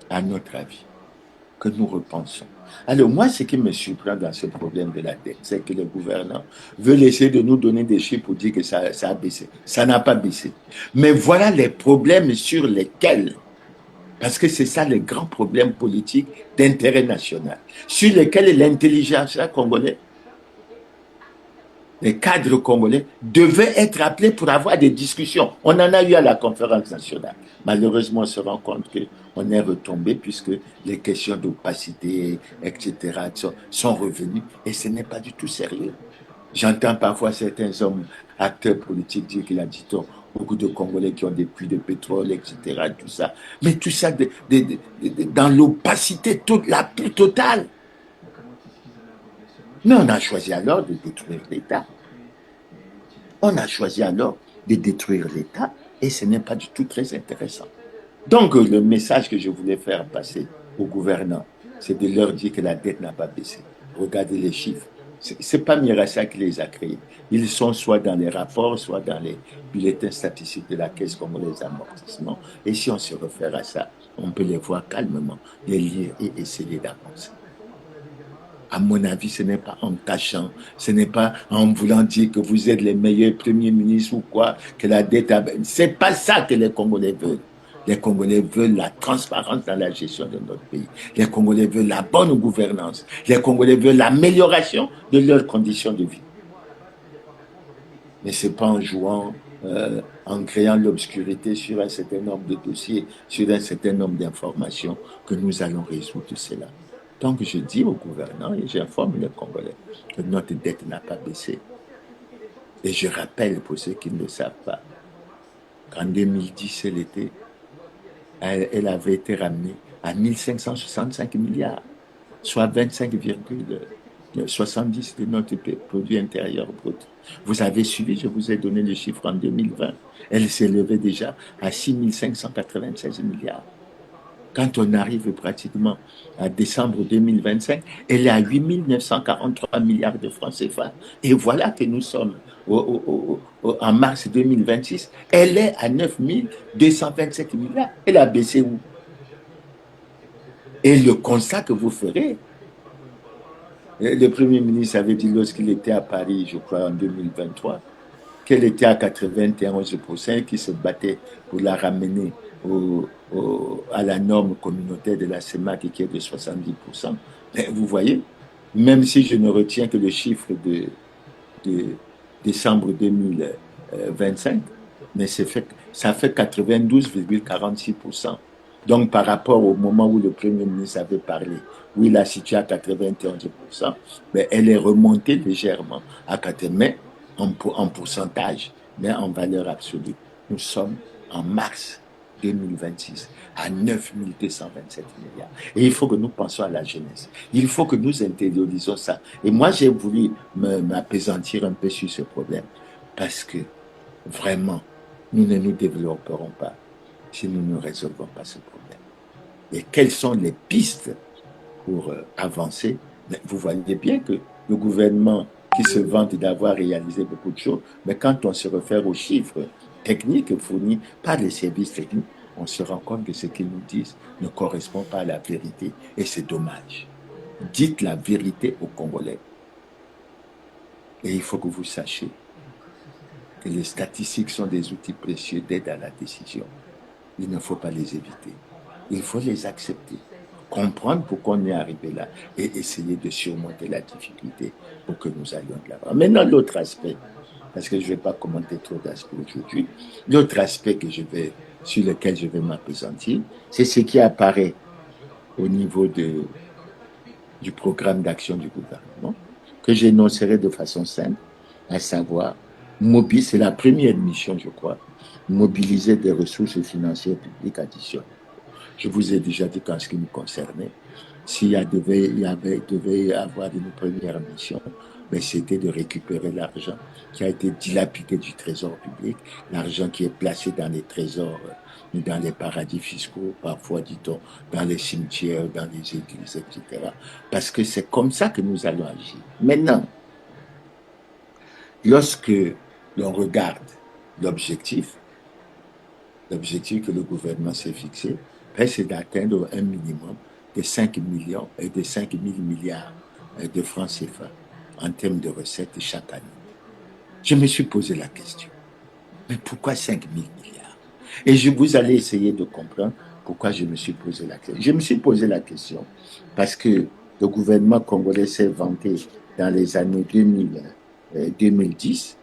à notre avis, que nous repensions. Alors moi, ce qui me surprend dans ce problème de la dette, c'est que le gouvernement veut essayer de nous donner des chiffres pour dire que ça a baissé. Ça n'a pas baissé. Mais voilà les problèmes sur lesquels, parce que c'est ça les grands problèmes politiques d'intérêt national, sur lesquels l'intelligence congolaise, les cadres congolais devaient être appelés pour avoir des discussions. On en a eu à la conférence nationale. Malheureusement, on se rend compte qu'on est retombé puisque les questions d'opacité, etc., sont revenues et ce n'est pas du tout sérieux. J'entends parfois certains hommes, acteurs politiques, dire qu'il a dit beaucoup de Congolais qui ont des puits de pétrole, etc., tout ça. Mais tout ça dans l'opacité la plus totale. Mais on a choisi alors de détruire l'État. On a choisi alors de détruire l'État et ce n'est pas du tout très intéressant. Donc, le message que je voulais faire passer aux gouvernants, c'est de leur dire que la dette n'a pas baissé. Regardez les chiffres. Ce n'est pas Mirassa qui les a créés. Ils sont soit dans les rapports, soit dans les bulletins statistiques de la Caisse congolaise d'amortissement. Et si on se réfère à ça, on peut les voir calmement, les lire et essayer d'avancer. À mon avis, ce n'est pas en cachant, ce n'est pas en voulant dire que vous êtes les meilleurs premiers ministres ou quoi, que la dette a... C'est pas ça que les Congolais veulent. Les Congolais veulent la transparence dans la gestion de notre pays. Les Congolais veulent la bonne gouvernance. Les Congolais veulent l'amélioration de leurs conditions de vie. Mais ce n'est pas en jouant en créant l'obscurité sur un certain nombre de dossiers, sur un certain nombre d'informations, que nous allons résoudre cela. Donc je dis aux gouvernants et j'informe les Congolais que notre dette n'a pas baissé. Et je rappelle pour ceux qui ne le savent pas qu'en 2010, elle avait été ramenée à 1565 milliards, soit 25,70 de notre produit intérieur brut. Vous avez suivi, je vous ai donné le chiffre en 2020. Elle s'élevait déjà à 6596 milliards. Quand on arrive pratiquement à décembre 2025, elle est à 8943 milliards de francs CFA. Et voilà que nous sommes en mars 2026. Elle est à 9227 milliards. Elle a baissé où? Et le constat que vous ferez, le Premier ministre avait dit lorsqu'il était à Paris, je crois en 2023, qu'elle était à 91% et qu'il se battait pour la ramener à la norme communautaire de la CEMAC qui est de 70%. Mais vous voyez, même si je ne retiens que le chiffre de décembre 2025, mais ça fait 92,46%. Donc, par rapport au moment où le Premier ministre avait parlé, où il a situé à 91%, mais elle est remontée légèrement à 80%, en pourcentage, mais en valeur absolue. Nous sommes en mars 2026 à 9227 milliards. Et il faut que nous pensions à la jeunesse. Il faut que nous intériorisons ça. Et moi, j'ai voulu m'apaisantir un peu sur ce problème parce que vraiment, nous ne nous développerons pas si nous ne résolvons pas ce problème. Et quelles sont les pistes pour avancer? Mais vous voyez bien que le gouvernement qui se vante d'avoir réalisé beaucoup de choses, mais quand on se réfère aux chiffres techniques fournis par les services techniques, on se rend compte que ce qu'ils nous disent ne correspond pas à la vérité. Et c'est dommage. Dites la vérité aux Congolais. Et il faut que vous sachiez que les statistiques sont des outils précieux d'aide à la décision. Il ne faut pas les éviter. Il faut les accepter, comprendre pourquoi on est arrivé là et essayer de surmonter la difficulté pour que nous allions de l'avant. Maintenant, l'autre aspect, parce que je ne vais pas commenter trop d'aspects aujourd'hui, l'autre aspect sur lequel je vais m'appesantir, c'est ce qui apparaît au niveau du programme d'action du gouvernement, que j'énoncerai de façon simple, à savoir, c'est la première mission, je crois, mobiliser des ressources financières publiques additionnelles. Je vous ai déjà dit qu'en ce qui nous concernait, s'il devait y avoir une première mission, mais c'était de récupérer l'argent qui a été dilapidé du trésor public, l'argent qui est placé dans les trésors, dans les paradis fiscaux, parfois, dit-on, dans les cimetières, dans les églises, etc. Parce que c'est comme ça que nous allons agir. Maintenant, lorsque l'on regarde l'objectif que le gouvernement s'est fixé, c'est d'atteindre un minimum de 5 millions et de 5 000 milliards de francs CFA en termes de recettes chaque année. Je me suis posé la question, mais pourquoi 5 000 milliards? Et vous allez essayer de comprendre pourquoi je me suis posé la question. Je me suis posé la question parce que le gouvernement congolais s'est vanté dans les années 2010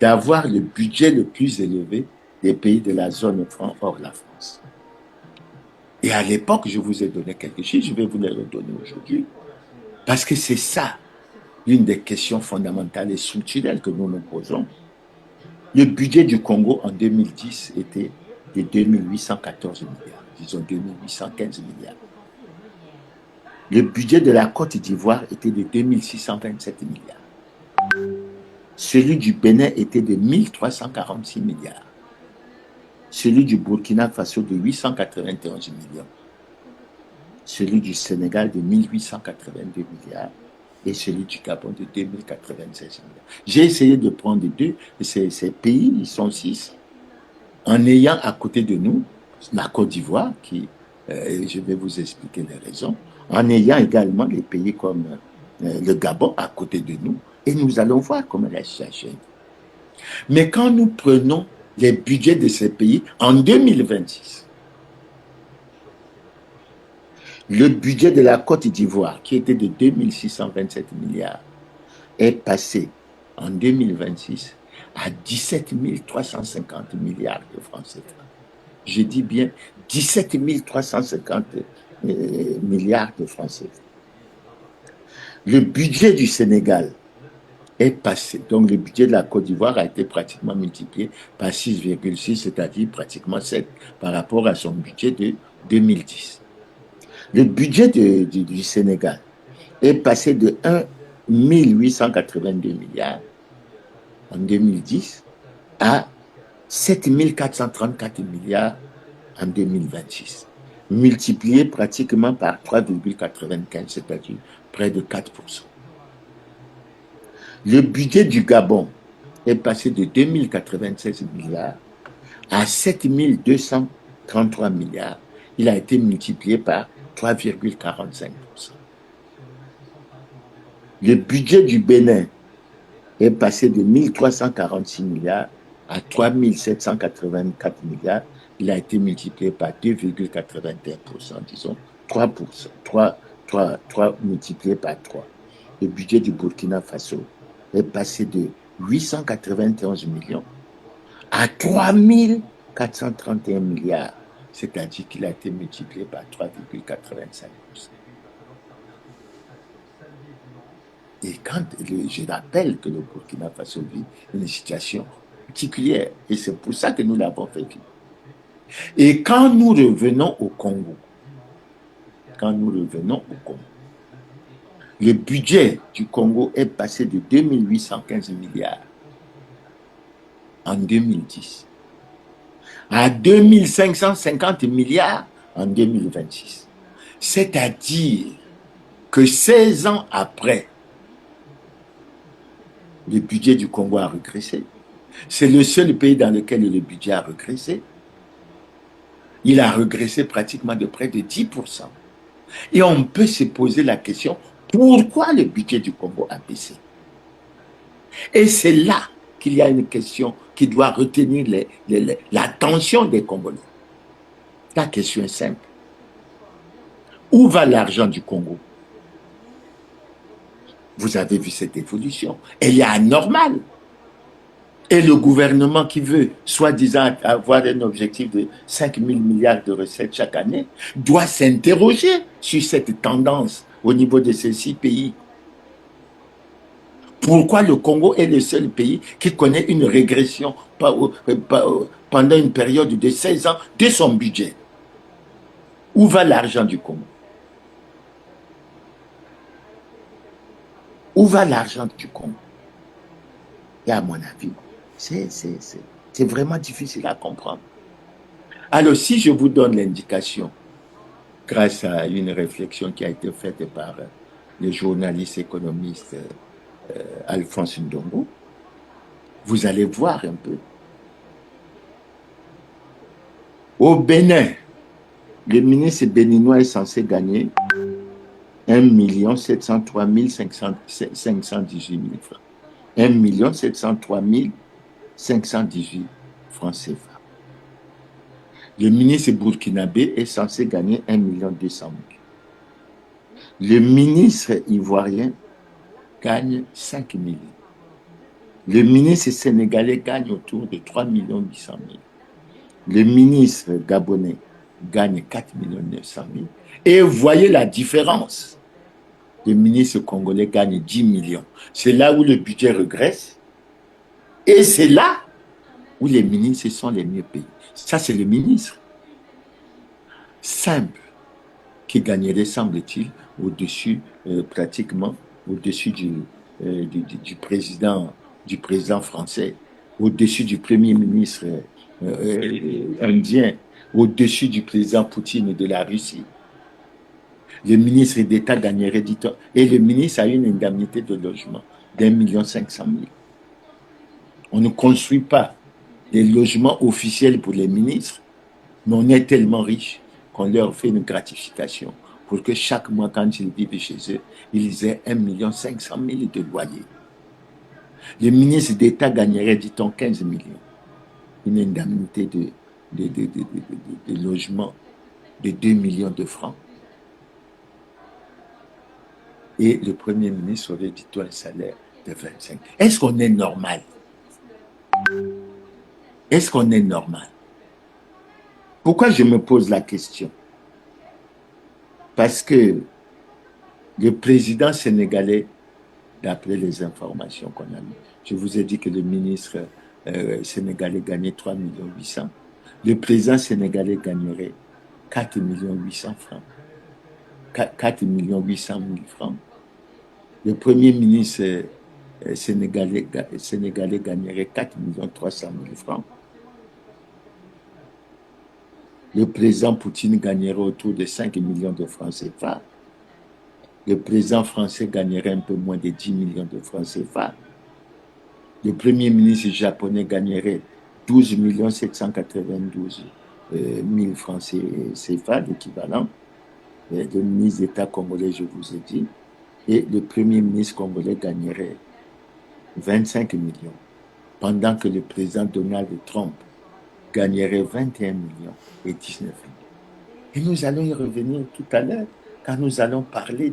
d'avoir le budget le plus élevé des pays de la zone franc hors la France. Et à l'époque, je vous ai donné quelque chose, je vais vous les redonner aujourd'hui. Parce que c'est ça, l'une des questions fondamentales et structurelles que nous nous posons. Le budget du Congo en 2010 était de 2814 milliards, disons 2815 milliards. Le budget de la Côte d'Ivoire était de 2627 milliards. Celui du Bénin était de 1346 milliards. Celui du Burkina Faso de 891 millions. Celui du Sénégal de 1882 milliards et celui du Gabon de 2096 milliards. J'ai essayé de prendre ces pays, ils sont 6, en ayant à côté de nous la Côte d'Ivoire, je vais vous expliquer les raisons, en ayant également les pays comme le Gabon à côté de nous, et nous allons voir comment la situation est. Mais quand nous prenons les budgets de ces pays en 2026, le budget de la Côte d'Ivoire, qui était de 2627 milliards, est passé en 2026 à 17 350 milliards de francs CFA. Je dis bien 17 350 milliards de francs CFA. Le budget du Sénégal est passé, donc le budget de la Côte d'Ivoire a été pratiquement multiplié par 6,6, c'est-à-dire pratiquement 7 par rapport à son budget de 2010. Le budget du Sénégal est passé de 1 882 milliards en 2010 à 7 434 milliards en 2026, multiplié pratiquement par 3,95, c'est-à-dire près de 4%. Le budget du Gabon est passé de 2 096 milliards à 7 233 milliards. Il a été multiplié par 3,45%. Le budget du Bénin est passé de 1 346 milliards à 3 784 milliards. Il a été multiplié par 2,81%, disons 3%, 3 multiplié par 3. Le budget du Burkina Faso est passé de 891 millions à 3 431 milliards, c'est-à-dire qu'il a été multiplié par 3,85%. Et quand je rappelle que le Burkina Faso vit une situation particulière, et c'est pour ça que nous l'avons fait vivre. Et quand nous revenons au Congo, le budget du Congo est passé de 2 815 milliards en 2010 à 2 550 milliards en 2026. C'est-à-dire que 16 ans après, le budget du Congo a régressé. C'est le seul pays dans lequel le budget a régressé. Il a régressé pratiquement de près de 10%. Et on peut se poser la question, pourquoi le budget du Congo a baissé? Et c'est là qu'il y a une question qui doit retenir l'attention des Congolais. La question est simple. Où va l'argent du Congo? Vous avez vu cette évolution. Elle est anormale. Et le gouvernement qui veut, soi-disant, avoir un objectif de 5 000 milliards de recettes chaque année, doit s'interroger sur cette tendance au niveau de ces 6 pays. Pourquoi le Congo est le seul pays qui connaît une régression pendant une période de 16 ans de son budget? Où va l'argent du Congo? Où va l'argent du Congo? Et à mon avis, c'est vraiment difficile à comprendre. Alors, si je vous donne l'indication, grâce à une réflexion qui a été faite par le journaliste économiste Alphonse Ndongo, vous allez voir un peu. Au Bénin, le ministre béninois est censé gagner 1 703 518 000 francs. 1 703 518 francs CFA. Le ministre burkinabé est censé gagner 1 200 000. Le ministre ivoirien gagne 5 millions. Le ministre sénégalais gagne autour de 3 800 000. Le ministre gabonais gagne 4 900 000. Et voyez la différence. Le ministre congolais gagne 10 millions. C'est là où le budget régresse. Et c'est là où les ministres sont les mieux payés. Ça, c'est le ministre simple qui gagnerait, semble-t-il, au-dessus, pratiquement, au-dessus du président français, au-dessus du premier ministre indien, au-dessus du président Poutine de la Russie. Le ministre d'État gagnerait 10 ans. Et le ministre a une indemnité de logement d'1,5 million. On ne construit pas des logements officiels pour les ministres, mais on est tellement riche qu'on leur fait une gratification pour que chaque mois, quand ils vivent chez eux, ils aient 1,5 million de loyer. Le ministre d'État gagnerait, dit-on, 15 millions. Une indemnité de logement de 2 millions de francs. Et le Premier ministre aurait, dit-on, un salaire de 25. Est-ce qu'on est normal? Est-ce qu'on est normal? Pourquoi je me pose la question? Parce que le président sénégalais, d'après les informations qu'on a eues, je vous ai dit que le ministre sénégalais gagnait 3,8 millions. Le président sénégalais gagnerait 4,8 millions francs. 4,8 millions francs. Le premier ministre sénégalais gagnerait 4,3 millions francs. Le président Poutine gagnerait autour de 5 millions de francs CFA. Le président français gagnerait un peu moins de 10 millions de francs CFA. Le premier ministre japonais gagnerait 12 792 000 francs CFA, l'équivalent. Le ministre d'État congolais, je vous ai dit. Et le premier ministre congolais gagnerait 25 millions, pendant que le président Donald Trump gagnerait 21 millions et 19 millions. Et nous allons y revenir tout à l'heure, quand nous allons parler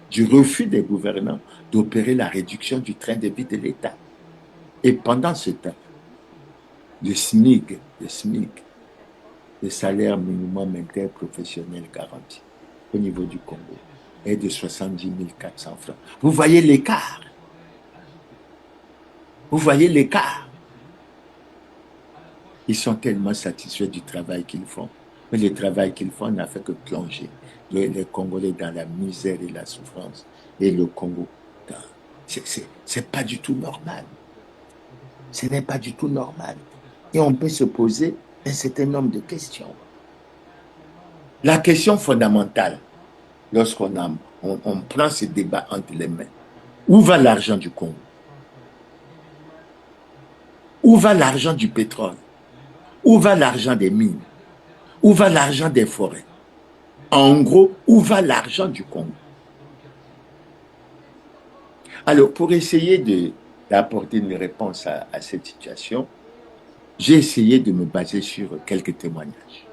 du refus des gouvernants d'opérer la réduction du train de vie de l'État. Et pendant ce temps, le SMIC, le salaire minimum interprofessionnel garanti au niveau du Congo, est de 70 400 francs. Vous voyez l'écart? Vous voyez l'écart? Ils sont tellement satisfaits du travail qu'ils font. Mais le travail qu'ils font n'a fait que plonger les Congolais dans la misère et la souffrance. Et le Congo, c'est pas du tout normal. Ce n'est pas du tout normal. Et on peut se poser un certain nombre de questions. La question fondamentale, lorsqu'on on prend ce débat entre les mains, où va l'argent du Congo? Où va l'argent du pétrole? Où va l'argent des mines? Où va l'argent des forêts? En gros, où va l'argent du Congo? Alors, pour essayer d'apporter une réponse à cette situation, j'ai essayé de me baser sur quelques témoignages.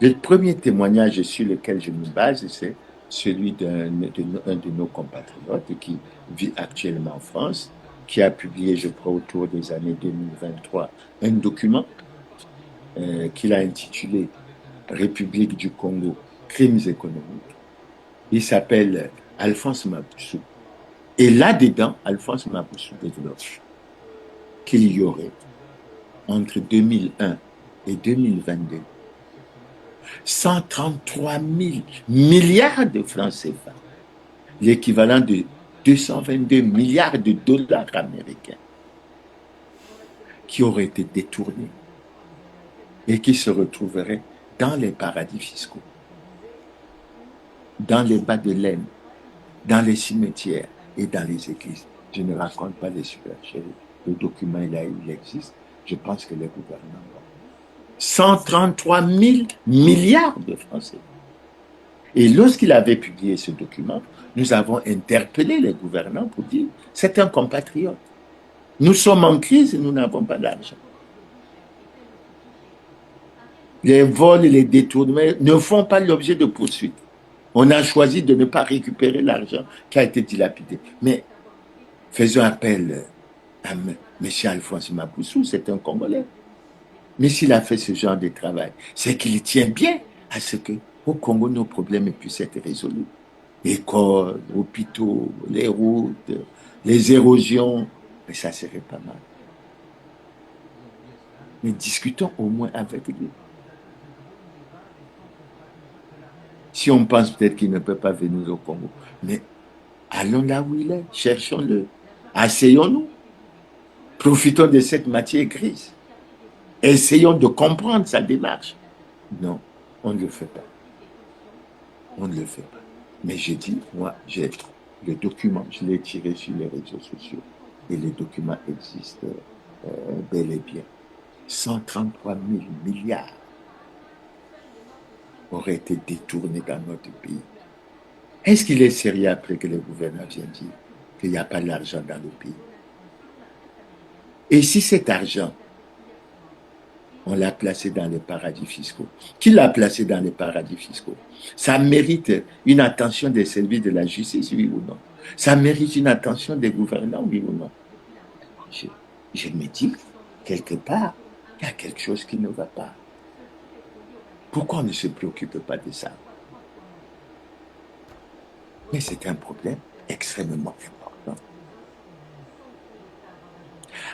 Le premier témoignage sur lequel je me base, c'est celui d'un de nos compatriotes qui vit actuellement en France, qui a publié, je crois, autour des années 2023, un document qu'il a intitulé République du Congo, crimes économiques. Il s'appelle Alphonse Maboussou. Et là-dedans, Alphonse Maboussou développe qu'il y aurait, entre 2001 et 2022, 133 000 milliards de francs CFA, l'équivalent de 222 milliards de dollars américains, qui auraient été détournés et qui se retrouveraient dans les paradis fiscaux, dans les bas de laine, dans les cimetières et dans les églises. Je ne raconte pas les supercheries. Le document, il existe. Je pense que les gouvernements l'ont. 133 000 milliards de francs CFA. Et lorsqu'il avait publié ce document, nous avons interpellé les gouvernants pour dire c'est un compatriote. Nous sommes en crise et nous n'avons pas d'argent. Les vols et les détournements ne font pas l'objet de poursuites. On a choisi de ne pas récupérer l'argent qui a été dilapidé. Mais faisons appel à M. Alphonse Maboussou, c'est un Congolais. Mais s'il a fait ce genre de travail, c'est qu'il tient bien à ce qu'au Congo, nos problèmes puissent être résolus. Écoles, hôpitaux, les routes, les érosions, mais ça serait pas mal. Mais discutons au moins avec lui. Si on pense peut-être qu'il ne peut pas venir au Congo, mais allons là où il est, cherchons-le, asseyons-nous, profitons de cette matière grise, essayons de comprendre sa démarche. Non, on ne le fait pas. On ne le fait pas. Mais j'ai dit, moi, j'ai le document, je l'ai tiré sur les réseaux sociaux et les documents existent bel et bien. 133 000 milliards auraient été détournés dans notre pays. Est-ce qu'il est sérieux après que le gouverneur vient dire qu'il n'y a pas d'argent dans le pays? Et si cet argent, on l'a placé dans les paradis fiscaux, qui l'a placé dans les paradis fiscaux? Ça mérite une attention des services de la justice, oui ou non? Ça mérite une attention des gouvernants, oui ou non? Je me dis, quelque part, Il y a quelque chose qui ne va pas. Pourquoi on ne se préoccupe pas de ça? Mais c'est un problème extrêmement important.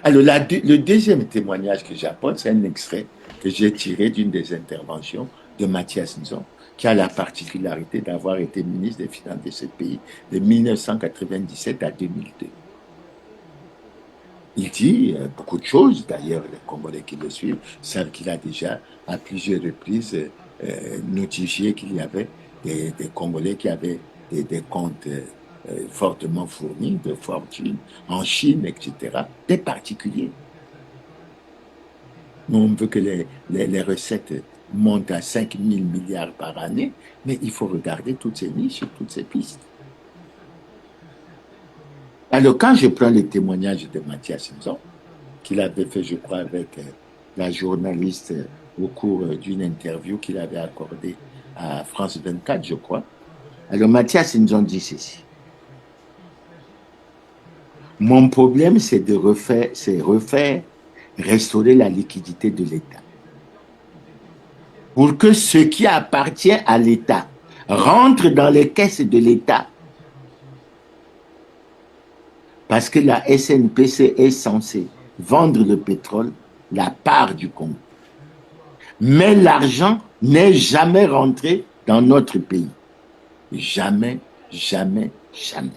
Alors, le deuxième témoignage que j'apporte, c'est un extrait que j'ai tiré d'une des interventions de Mathias Nzon, qui a la particularité d'avoir été ministre des Finances de ce pays de 1997 à 2002. Il dit beaucoup de choses, d'ailleurs les Congolais qui le suivent savent qu'il a déjà à plusieurs reprises notifié qu'il y avait des Congolais qui avaient des comptes fortement fournis de fortune en Chine, etc., des particuliers. Nous, on veut que les recettes montent à 5 000 milliards par année, mais il faut regarder toutes ces niches, toutes ces pistes. Alors, quand je prends le témoignage de Mathias Nzon, qu'il avait fait, je crois, avec la journaliste au cours d'une interview qu'il avait accordée à France 24, je crois. Alors, Mathias Nzon dit ceci. Mon problème, c'est de refaire, restaurer la liquidité de l'État. Pour que ce qui appartient à l'État rentre dans les caisses de l'État. Parce que la SNPC est censée vendre le pétrole, la part du Congo. Mais l'argent n'est jamais rentré dans notre pays. Jamais, jamais, jamais.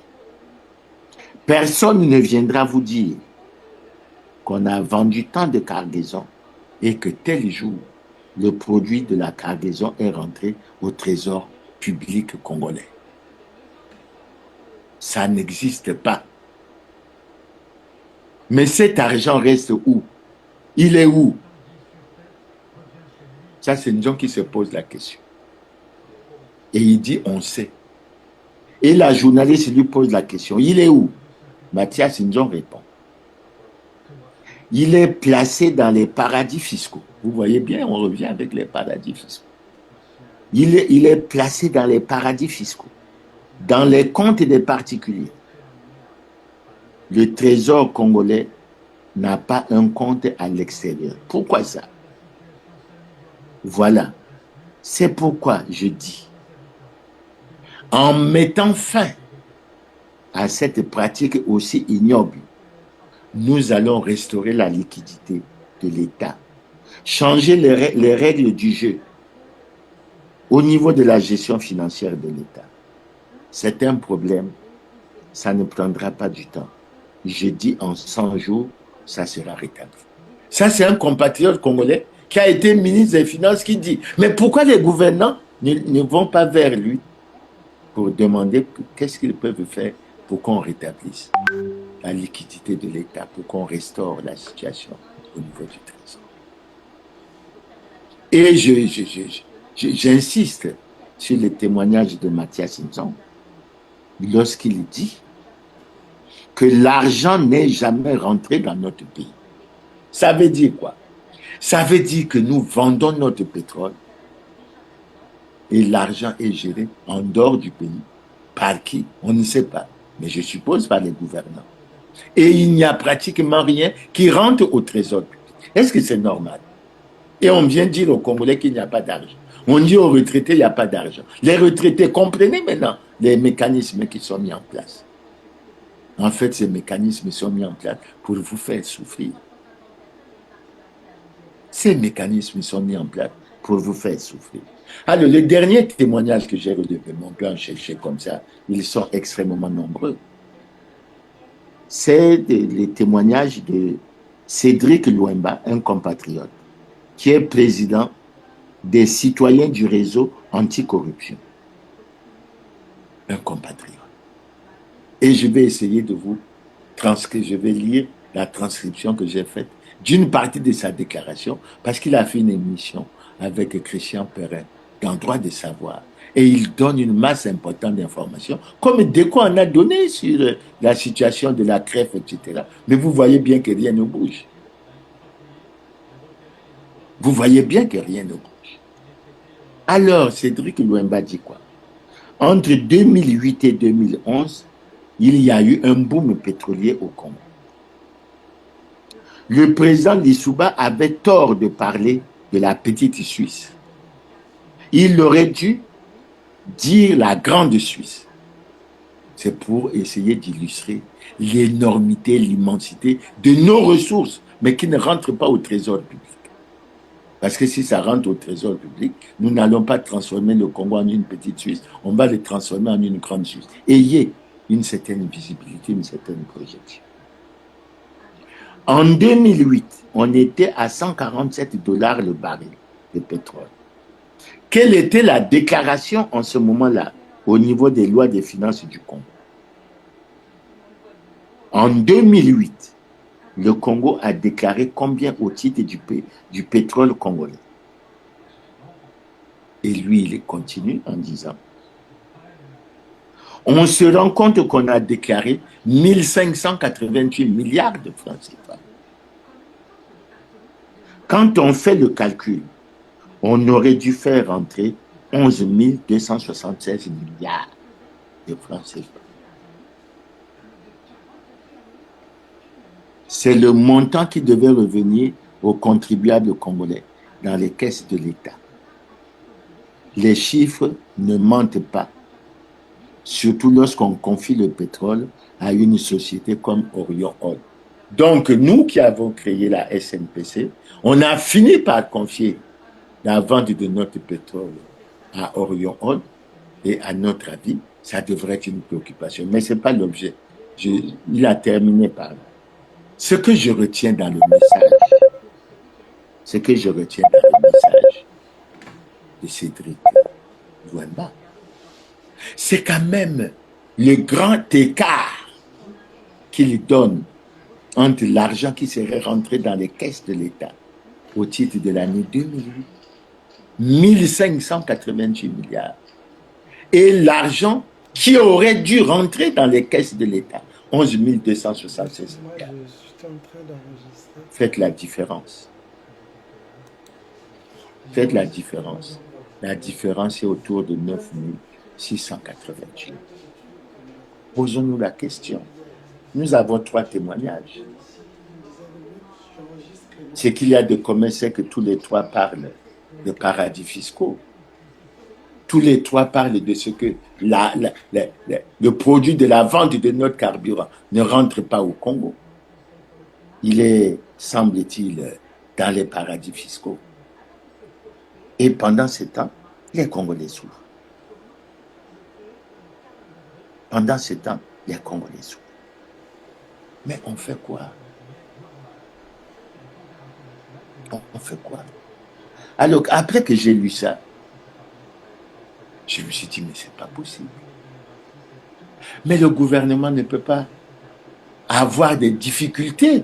Personne ne viendra vous dire qu'on a vendu tant de cargaisons et que tel jour, le produit de la cargaison est rentré au trésor public congolais. Ça n'existe pas. Mais cet argent reste où? Il est où? Ça, c'est une gens qui se pose la question. Et il dit, on sait. Et la journaliste lui pose la question, il est où? Mathias Nzon répond. Il est placé dans les paradis fiscaux. Vous voyez bien, on revient avec les paradis fiscaux. Il est placé dans les paradis fiscaux, dans les comptes des particuliers. Le trésor congolais n'a pas un compte à l'extérieur. Pourquoi ça? Voilà. C'est pourquoi je dis, en mettant fin à cette pratique aussi ignoble, nous allons restaurer la liquidité de l'État, changer les règles du jeu au niveau de la gestion financière de l'État. C'est un problème, ça ne prendra pas du temps. Je dis en 100 jours, ça sera rétabli. Ça, c'est un compatriote congolais qui a été ministre des Finances qui dit, mais pourquoi les gouvernants ne vont pas vers lui pour demander qu'est-ce qu'ils peuvent faire pour qu'on rétablisse la liquidité de l'État, pour qu'on restaure la situation au niveau du trésor. Et j'insiste sur le témoignage de Mathias Nzon lorsqu'il dit que l'argent n'est jamais rentré dans notre pays. Ça veut dire quoi? Ça veut dire que nous vendons notre pétrole et l'argent est géré en dehors du pays. Par qui? On ne sait pas. Mais je suppose par les gouvernants. Et il n'y a pratiquement rien qui rentre au trésor public. Est-ce que c'est normal? Et on vient dire aux Congolais qu'il n'y a pas d'argent. On dit aux retraités qu'il n'y a pas d'argent. Les retraités, comprenez maintenant les mécanismes qui sont mis en place. En fait, ces mécanismes sont mis en place pour vous faire souffrir. Ces mécanismes sont mis en place pour vous faire souffrir. Alors, les derniers témoignages que j'ai relevé, mon plan chercher comme ça, ils sont extrêmement nombreux. C'est les témoignages de Cédric Louemba, un compatriote, qui est président des citoyens du réseau anticorruption. Un compatriote. Et je vais essayer de vous transcrire, je vais lire la transcription que j'ai faite d'une partie de sa déclaration, parce qu'il a fait une émission avec Christian Perrin dans Droit de savoir. Et il donne une masse importante d'informations, comme de quoi on a donné sur la situation de la crève, etc. Mais vous voyez bien que rien ne bouge. Vous voyez bien que rien ne bouge. Alors, Cédric Louemba dit quoi? Entre 2008 et 2011, il y a eu un boom pétrolier au Congo. Le président Lissouba avait tort de parler de la petite Suisse. Il aurait dû dire la grande Suisse. C'est pour essayer d'illustrer l'énormité, l'immensité de nos ressources, mais qui ne rentrent pas au trésor public. Parce que si ça rentre au trésor public, nous n'allons pas transformer le Congo en une petite Suisse, on va le transformer en une grande Suisse. Ayez une certaine visibilité, une certaine projection. En 2008, on était à 147 $ le baril de pétrole. Quelle était la déclaration en ce moment-là au niveau des lois des finances du Congo? En 2008, le Congo a déclaré combien au titre du pétrole congolais? Et lui, il continue en disant, on se rend compte qu'on a déclaré 1588 milliards de francs CFA. Quand on fait le calcul, on aurait dû faire rentrer 11 276 milliards de francs CFA. C'est le montant qui devait revenir aux contribuables congolais dans les caisses de l'État. Les chiffres ne mentent pas, surtout lorsqu'on confie le pétrole à une société comme Orion Oil. Donc, nous qui avons créé la SNPC, on a fini par confier la vente de notre pétrole à Orion Oil, et à notre avis, ça devrait être une préoccupation. Mais ce n'est pas l'objet. Il a terminé par là. Ce que je retiens dans le message, de Cédric Louamba, c'est quand même le grand écart qu'il donne entre l'argent qui serait rentré dans les caisses de l'État au titre de l'année 2008, 1588 milliards, et l'argent qui aurait dû rentrer dans les caisses de l'État, 11 276 milliards. Faites la différence. Faites la différence. La différence est autour de 9 688. Posons-nous la question. Nous avons 3 témoignages. Ce qu'il y a de commun, c'est que tous les 3 parlent de paradis fiscaux. Tous les 3 parlent de ce que le produit de la vente de notre carburant ne rentre pas au Congo. Il est, semble-t-il, dans les paradis fiscaux. Et pendant ce temps, les Congolais souffrent. Pendant ce temps, les Congolais souffrent. Mais on fait quoi? On fait quoi? Alors, après que j'ai lu ça, je me suis dit, mais c'est pas possible. Mais le gouvernement ne peut pas avoir des difficultés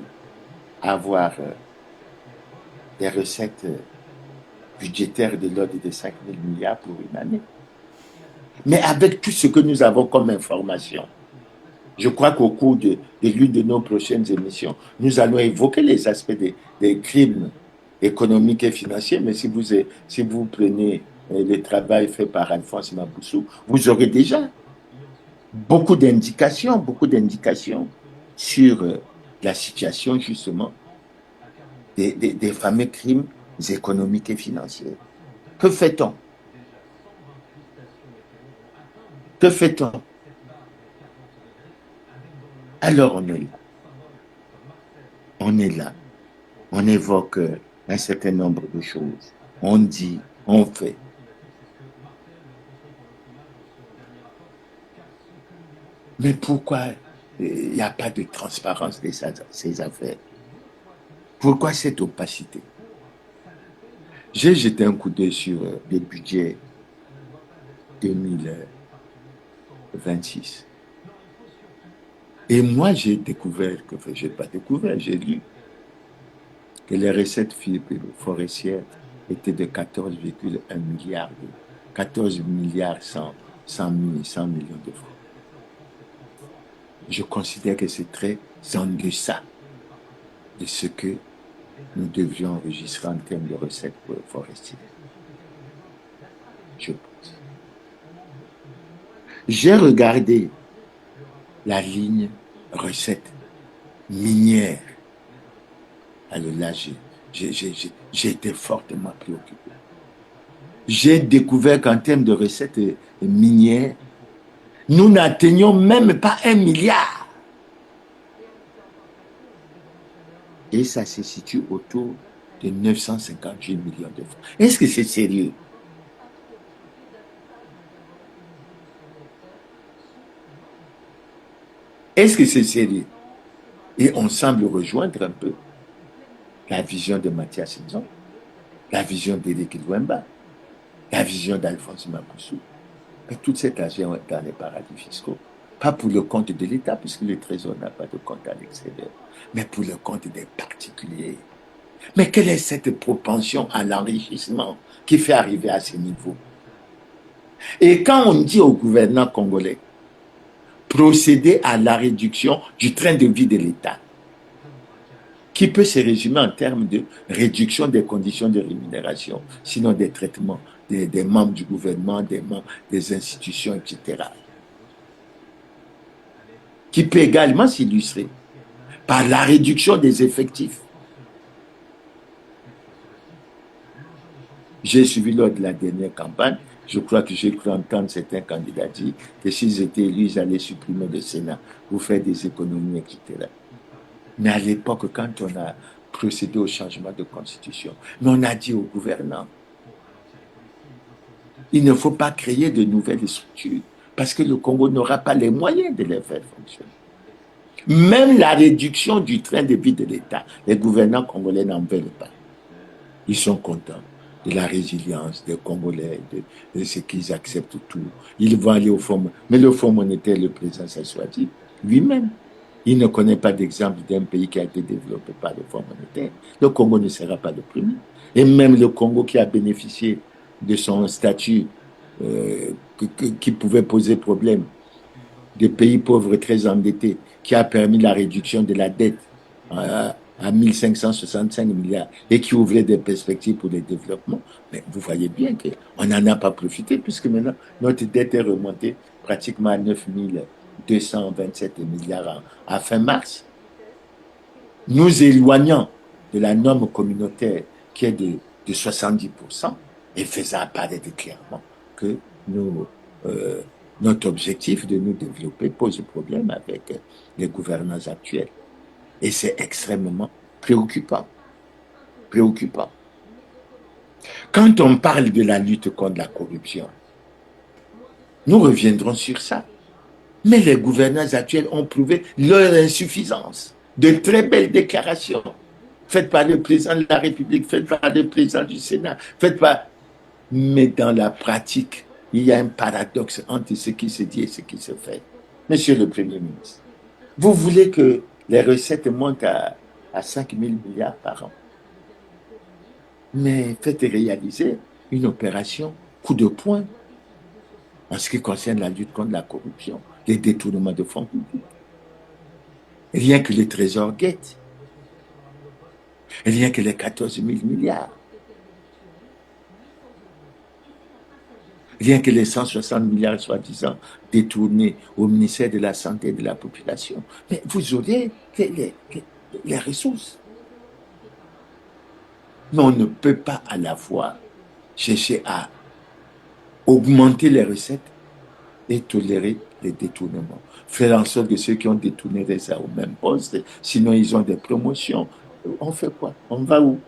à avoir des recettes budgétaires de l'ordre de 5 000 milliards pour une année. Mais avec tout ce que nous avons comme information, je crois qu'au cours de l'une de nos prochaines émissions, nous allons évoquer les aspects des crimes économiques et financiers. Mais si vous prenez le travail fait par Alphonse Maboussou, vous aurez déjà beaucoup d'indications sur la situation justement des fameux crimes économiques et financiers. Que fait-on? Que fait-on? Alors on est là. On est là. On évoque un certain nombre de choses. On dit, on fait. Mais pourquoi il n'y a pas de transparence de ces affaires? Pourquoi cette opacité? J'ai jeté un coup d'œil sur le budget 2026. Et moi, j'ai découvert, j'ai lu que les recettes forestières étaient de 14,1 milliards, 14 milliards 100 millions de francs. Je considère que c'est très en deçà de ce que nous devions enregistrer en termes de recettes forestières. Je pense. J'ai regardé la ligne recettes minières. Alors là, j'ai été fortement préoccupé. J'ai découvert qu'en termes de recettes minières, nous n'atteignons même pas 1 milliard. Et ça se situe autour de 958 millions de francs. Est-ce que c'est sérieux? Est-ce que c'est sérieux? Et on semble rejoindre un peu la vision de Mathias Simpson, la vision d'Éric Louemba, la vision d'Alphonse Mabussou. Mais tout cet argent est dans les paradis fiscaux. Pas pour le compte de l'État, puisque le Trésor n'a pas de compte à l'extérieur, mais pour le compte des particuliers. Mais quelle est cette propension à l'enrichissement qui fait arriver à ce niveau? Et quand on dit au gouvernement congolais, procéder à la réduction du train de vie de l'État, qui peut se résumer en termes de réduction des conditions de rémunération, sinon des traitements des membres du gouvernement, des membres des institutions, etc., qui peut également s'illustrer par la réduction des effectifs. J'ai suivi lors de la dernière campagne, je crois que j'ai cru entendre certains candidats dire que s'ils étaient élus, ils allaient supprimer le Sénat pour faire des économies, etc. Mais à l'époque, quand on a procédé au changement de constitution, mais on a dit aux gouvernants, il ne faut pas créer de nouvelles structures parce que le Congo n'aura pas les moyens de les faire fonctionner. Même la réduction du train de vie de l'État, les gouvernants congolais n'en veulent pas. Ils sont contents de la résilience des Congolais, de ce qu'ils acceptent tout. Ils vont aller au Fonds. Mais le Fonds monétaire, le président Sassouati, lui-même, il ne connaît pas d'exemple d'un pays qui a été développé par le Fonds monétaire. Le Congo ne sera pas le premier. Et même le Congo qui a bénéficié de son statut qui pouvait poser problème, de pays pauvres très endettés, qui a permis la réduction de la dette à 1565 milliards et qui ouvrait des perspectives pour le développement. Mais vous voyez bien qu'on n'en a pas profité puisque maintenant notre dette est remontée pratiquement à 9227 milliards à fin mars. Nous éloignant de la norme communautaire qui est de 70% et faisant apparaître clairement que nous, notre objectif de nous développer pose problème avec les gouvernants actuels. Et c'est extrêmement préoccupant. Préoccupant. Quand on parle de la lutte contre la corruption, nous reviendrons sur ça. Mais les gouvernants actuels ont prouvé leur insuffisance. De très belles déclarations faites par le président de la République, faites par le président du Sénat, faites par... Mais dans la pratique, il y a un paradoxe entre ce qui se dit et ce qui se fait. Monsieur le Premier ministre, vous voulez que les recettes montent à 5 000 milliards par an, mais faites réaliser une opération coup de poing en ce qui concerne la lutte contre la corruption, les détournements de fonds publics. Rien que le Trésor guette. Rien que les 14 000 milliards. Rien que les 160 milliards soi-disant détournés au ministère de la Santé et de la Population. Mais vous aurez les ressources. Mais on ne peut pas à la fois chercher à augmenter les recettes et tolérer les détournements. Faire en sorte que ceux qui ont détourné restent au même poste, sinon ils ont des promotions. On fait quoi? On va où?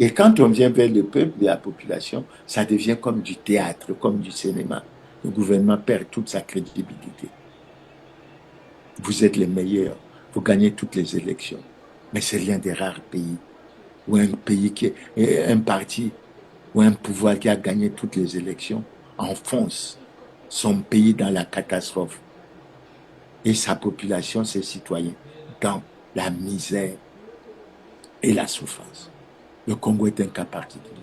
Et quand on vient vers le peuple et la population, ça devient comme du théâtre, comme du cinéma. Le gouvernement perd toute sa crédibilité. Vous êtes les meilleurs, vous gagnez toutes les élections. Mais c'est l'un des rares pays où un pays qui est un parti ou un pouvoir qui a gagné toutes les élections enfonce son pays dans la catastrophe et sa population, ses citoyens, dans la misère et la souffrance. Le Congo est un cas particulier.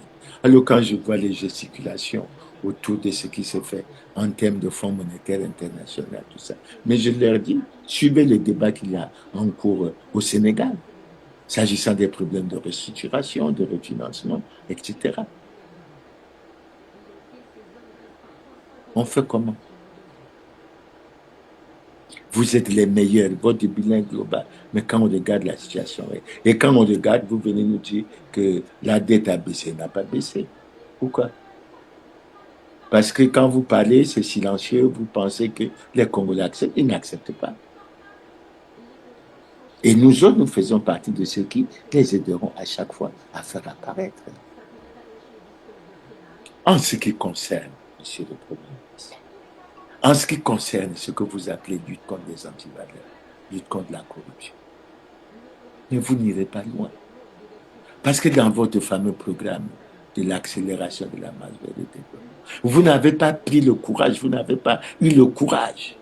Alors quand je vois les gesticulations autour de ce qui se fait en termes de Fonds monétaire international, tout ça, mais je leur dis, suivez le débat qu'il y a en cours au Sénégal, s'agissant des problèmes de restructuration, de refinancement, etc. On fait comment? Vous êtes les meilleurs, votre bilan global. Mais quand on regarde la situation, et quand on regarde, vous venez nous dire que la dette a baissé, n'a pas baissé. Pourquoi? Parce que quand vous parlez, c'est silencieux, vous pensez que les Congolais acceptent, ils n'acceptent pas. Et nous autres, nous faisons partie de ceux qui les aideront à chaque fois à faire apparaître. En ce qui concerne, Monsieur le Premier ministre, en ce qui concerne ce que vous appelez lutte contre les antivaleurs, lutte contre la corruption, mais vous n'irez pas loin. Parce que dans votre fameux programme de l'accélération de la masse vers le développement, vous n'avez pas pris le courage, vous n'avez pas eu le courage,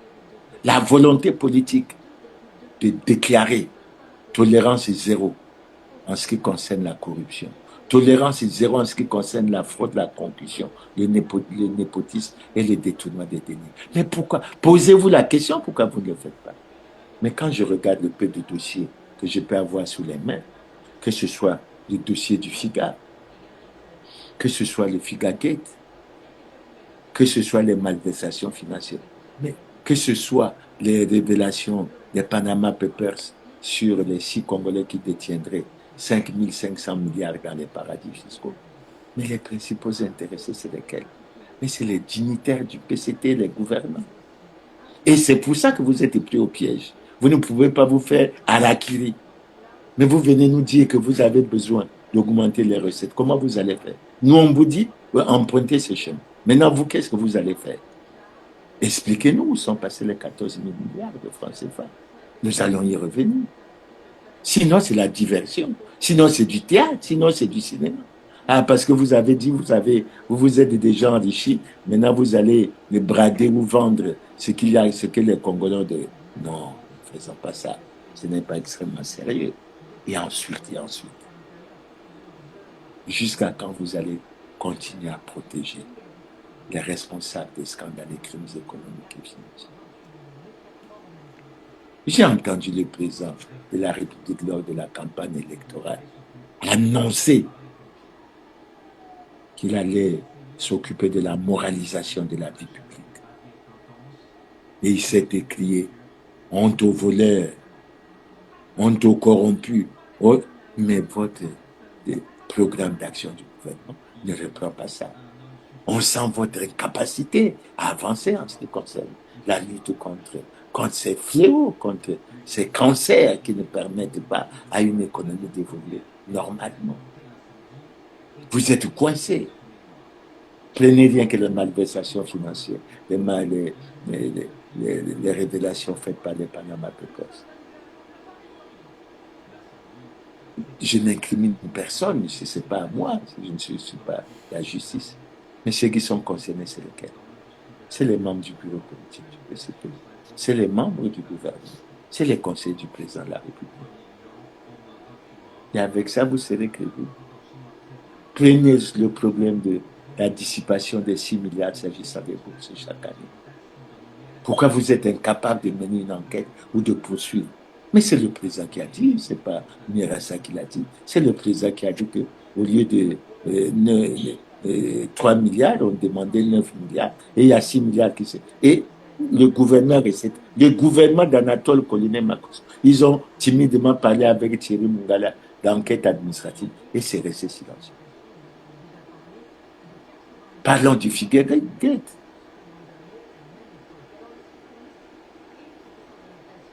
la volonté politique de déclarer tolérance zéro en ce qui concerne la corruption. Tolérance zéro en ce qui concerne la fraude, la concussion, le népotisme et le détournement des deniers. Mais pourquoi? Posez-vous la question, pourquoi vous ne le faites pas? Mais quand je regarde le peu de dossiers que je peux avoir sous les mains, que ce soit le dossier du FIGA, que ce soit le FIGA-Gate, que ce soit les malversations financières, mais que ce soit les révélations des Panama Papers sur les 6 Congolais qui détiendraient 5 500 milliards dans les paradis fiscaux. Mais les principaux intéressés, c'est lesquels? Mais c'est les dignitaires du PCT, les gouvernants. Et c'est pour ça que vous êtes pris au piège. Vous ne pouvez pas vous faire harakiri. Mais vous venez nous dire que vous avez besoin d'augmenter les recettes. Comment vous allez faire? Nous, on vous dit, empruntez ce chemin. Maintenant, vous, qu'est-ce que vous allez faire? Expliquez-nous où sont passés les 14 000 milliards de francs CFA. Nous allons y revenir. Sinon, c'est la diversion. Sinon, c'est du théâtre. Sinon, c'est du cinéma. Ah, parce que vous avez dit, vous vous êtes déjà enrichis. Maintenant, vous allez les brader ou vendre ce que les Congolais ont de... Non, ne faisons pas ça. Ce n'est pas extrêmement sérieux. Et ensuite, jusqu'à quand vous allez continuer à protéger les responsables des scandales et crimes économiques et financiers? J'ai entendu le président de la République lors de la campagne électorale annoncer qu'il allait s'occuper de la moralisation de la vie publique. Et il s'est écrié honte aux voleurs, honte aux corrompus. Oh, mais votre programme d'action du gouvernement ne reprend pas ça. On sent votre incapacité à avancer en ce qui concerne la lutte contre ces fléaux, contre ces cancers qui ne permettent pas à une économie d'évoluer normalement. Vous êtes coincés. Prenez rien que les malversations financières, les révélations faites par les Panama Papers. Je n'incrimine personne, ce n'est pas à moi, je ne suis pas la justice. Mais ceux qui sont concernés, c'est lesquels? C'est les membres du bureau politique du PCP. C'est les membres du gouvernement. C'est les conseils du président de la République. Et avec ça, vous serez crédible. Prenez le problème de la dissipation des 6 milliards s'agissant des bourses chaque année. Pourquoi vous êtes incapable de mener une enquête ou de poursuivre? Mais c'est le président qui a dit, ce n'est pas Mirassa qui l'a dit. C'est le président qui a dit qu'au lieu de 3 milliards, on demandait 9 milliards. Et il y a 6 milliards qui se... Et le gouvernement d'Anatole Colinet-Makos, ils ont timidement parlé avec Thierry Mungala d'enquête administrative et c'est resté silencieux. Parlons du Figueres-Gate.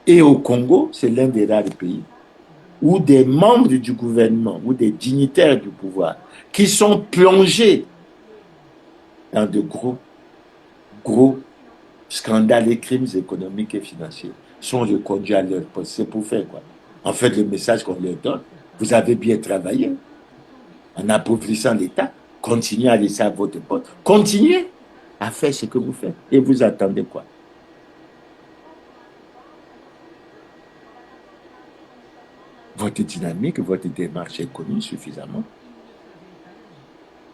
Et au Congo, c'est l'un des rares pays où des membres du gouvernement ou des dignitaires du pouvoir qui sont plongés dans de gros scandales et crimes économiques et financiers sont reconduits à leur poste. C'est pour faire quoi? En fait, le message qu'on leur donne, vous avez bien travaillé en appauvrissant l'État, continuez à laisser à votre poste, continuez à faire ce que vous faites. Et vous attendez quoi? Votre dynamique, votre démarche est connue suffisamment.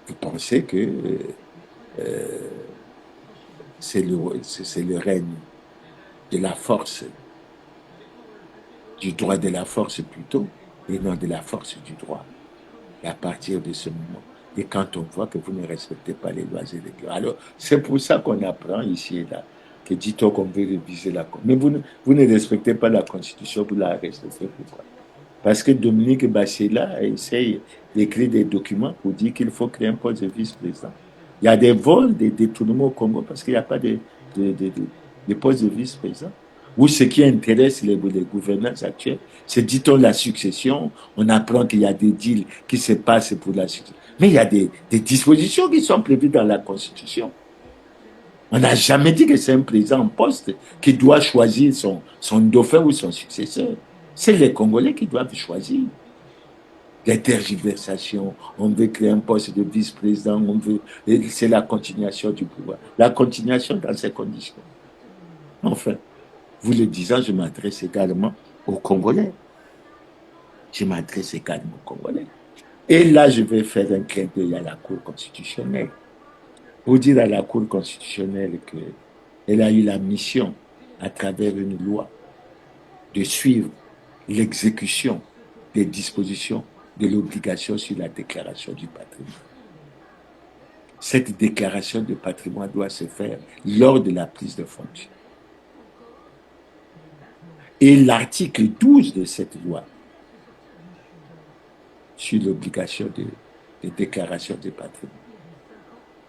Vous pensez que c'est le règne de la force, du droit de la force plutôt, et non de la force du droit. Et à partir de ce moment, et quand on voit que vous ne respectez pas les lois et les règles, alors c'est pour ça qu'on apprend ici et là que dit-on qu'on veut réviser la Constitution. Mais vous ne respectez pas la Constitution, vous la respectez pourquoi? Parce que Dominique Bachela essaye d'écrire des documents pour dire qu'il faut créer un poste de vice-président. Il y a des vols, des détournements au Congo parce qu'il n'y a pas de poste de vice-président. Ou ce qui intéresse les gouvernants actuels, c'est, dit-on, la succession. On apprend qu'il y a des deals qui se passent pour la succession. Mais il y a des dispositions qui sont prévues dans la Constitution. On n'a jamais dit que c'est un président en poste qui doit choisir son dauphin ou son successeur. C'est les Congolais qui doivent choisir. Des tergiversations, on veut créer un poste de vice-président, c'est la continuation du pouvoir. La continuation dans ces conditions. Enfin, vous le disant, je m'adresse également aux Congolais. Je m'adresse également aux Congolais. Et là, je vais faire un clin d'œil à la Cour constitutionnelle. Pour dire à la Cour constitutionnelle qu'elle a eu la mission, à travers une loi, de suivre l'exécution des dispositions de l'obligation sur la déclaration du patrimoine. Cette déclaration de patrimoine doit se faire lors de la prise de fonction. Et l'article 12 de cette loi sur l'obligation de déclaration de patrimoine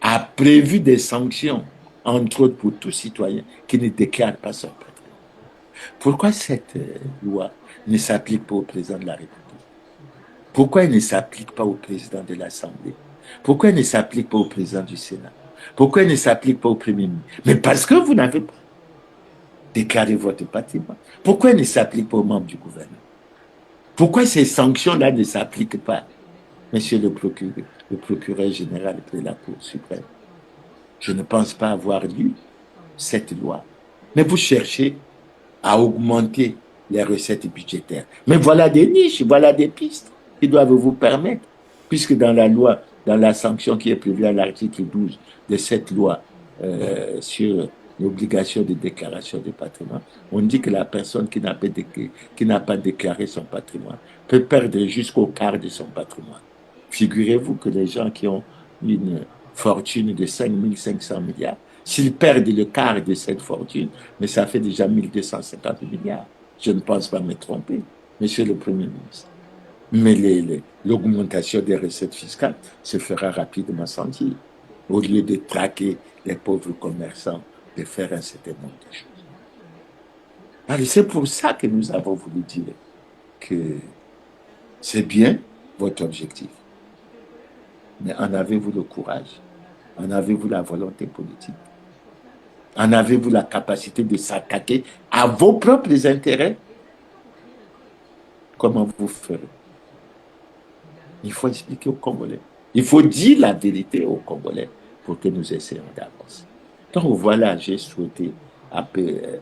a prévu des sanctions, entre autres pour tout citoyen qui ne déclare pas son patrimoine. Pourquoi cette loi ne s'applique pas au président de la République? Pourquoi elle ne s'applique pas au président de l'Assemblée? Pourquoi elle ne s'applique pas au président du Sénat? Pourquoi elle ne s'applique pas au Premier ministre? Mais parce que vous n'avez pas déclaré votre patrimoine. Pourquoi elle ne s'applique pas aux membres du gouvernement? Pourquoi ces sanctions-là ne s'appliquent pas, monsieur le procureur général de la Cour suprême? Je ne pense pas avoir lu cette loi. Mais vous cherchez à augmenter les recettes budgétaires. Mais voilà des niches, voilà des pistes qui doivent vous permettre, puisque dans la loi, dans la sanction qui est prévue à l'article 12 de cette loi sur l'obligation de déclaration de patrimoine, on dit que la personne qui n'a pas déclaré son patrimoine peut perdre jusqu'au quart de son patrimoine. Figurez-vous que les gens qui ont une fortune de 5 500 milliards, s'ils perdent le quart de cette fortune, mais ça fait déjà 1 250 milliards. Je ne pense pas me tromper, monsieur le Premier ministre. Mais l'augmentation des recettes fiscales se fera rapidement sentir. Au lieu de traquer les pauvres commerçants, de faire un certain nombre de choses. Alors, c'est pour ça que nous avons voulu dire que c'est bien votre objectif. Mais en avez-vous le courage? En avez-vous la volonté politique? En avez-vous la capacité de s'attaquer à vos propres intérêts? Comment vous ferez? Il faut expliquer aux Congolais. Il faut dire la vérité aux Congolais pour que nous essayions d'avancer. Donc voilà, j'ai souhaité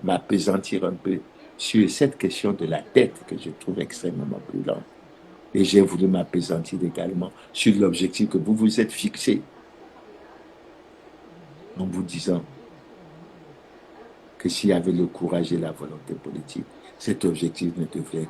m'apaisantir un peu sur cette question de la dette que je trouve extrêmement brûlante. Et j'ai voulu m'apaisantir également sur l'objectif que vous vous êtes fixé en vous disant que s'il y avait le courage et la volonté politique, cet objectif ne devrait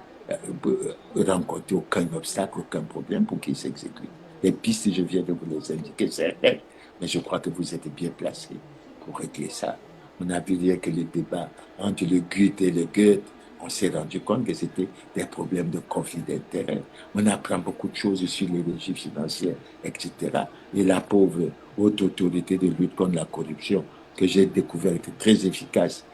rencontrer aucun obstacle, aucun problème pour qu'il s'exécute. Les pistes, je viens de vous les indiquer, certaines, mais je crois que vous êtes bien placés pour régler ça. On n'a vu rien que le débat entre le GUT et le GUT. On s'est rendu compte que c'était des problèmes de conflit d'intérêts. On apprend beaucoup de choses sur les régimes financiers, etc. Et la pauvre haute autorité de lutte contre la corruption, que j'ai découvert était très efficace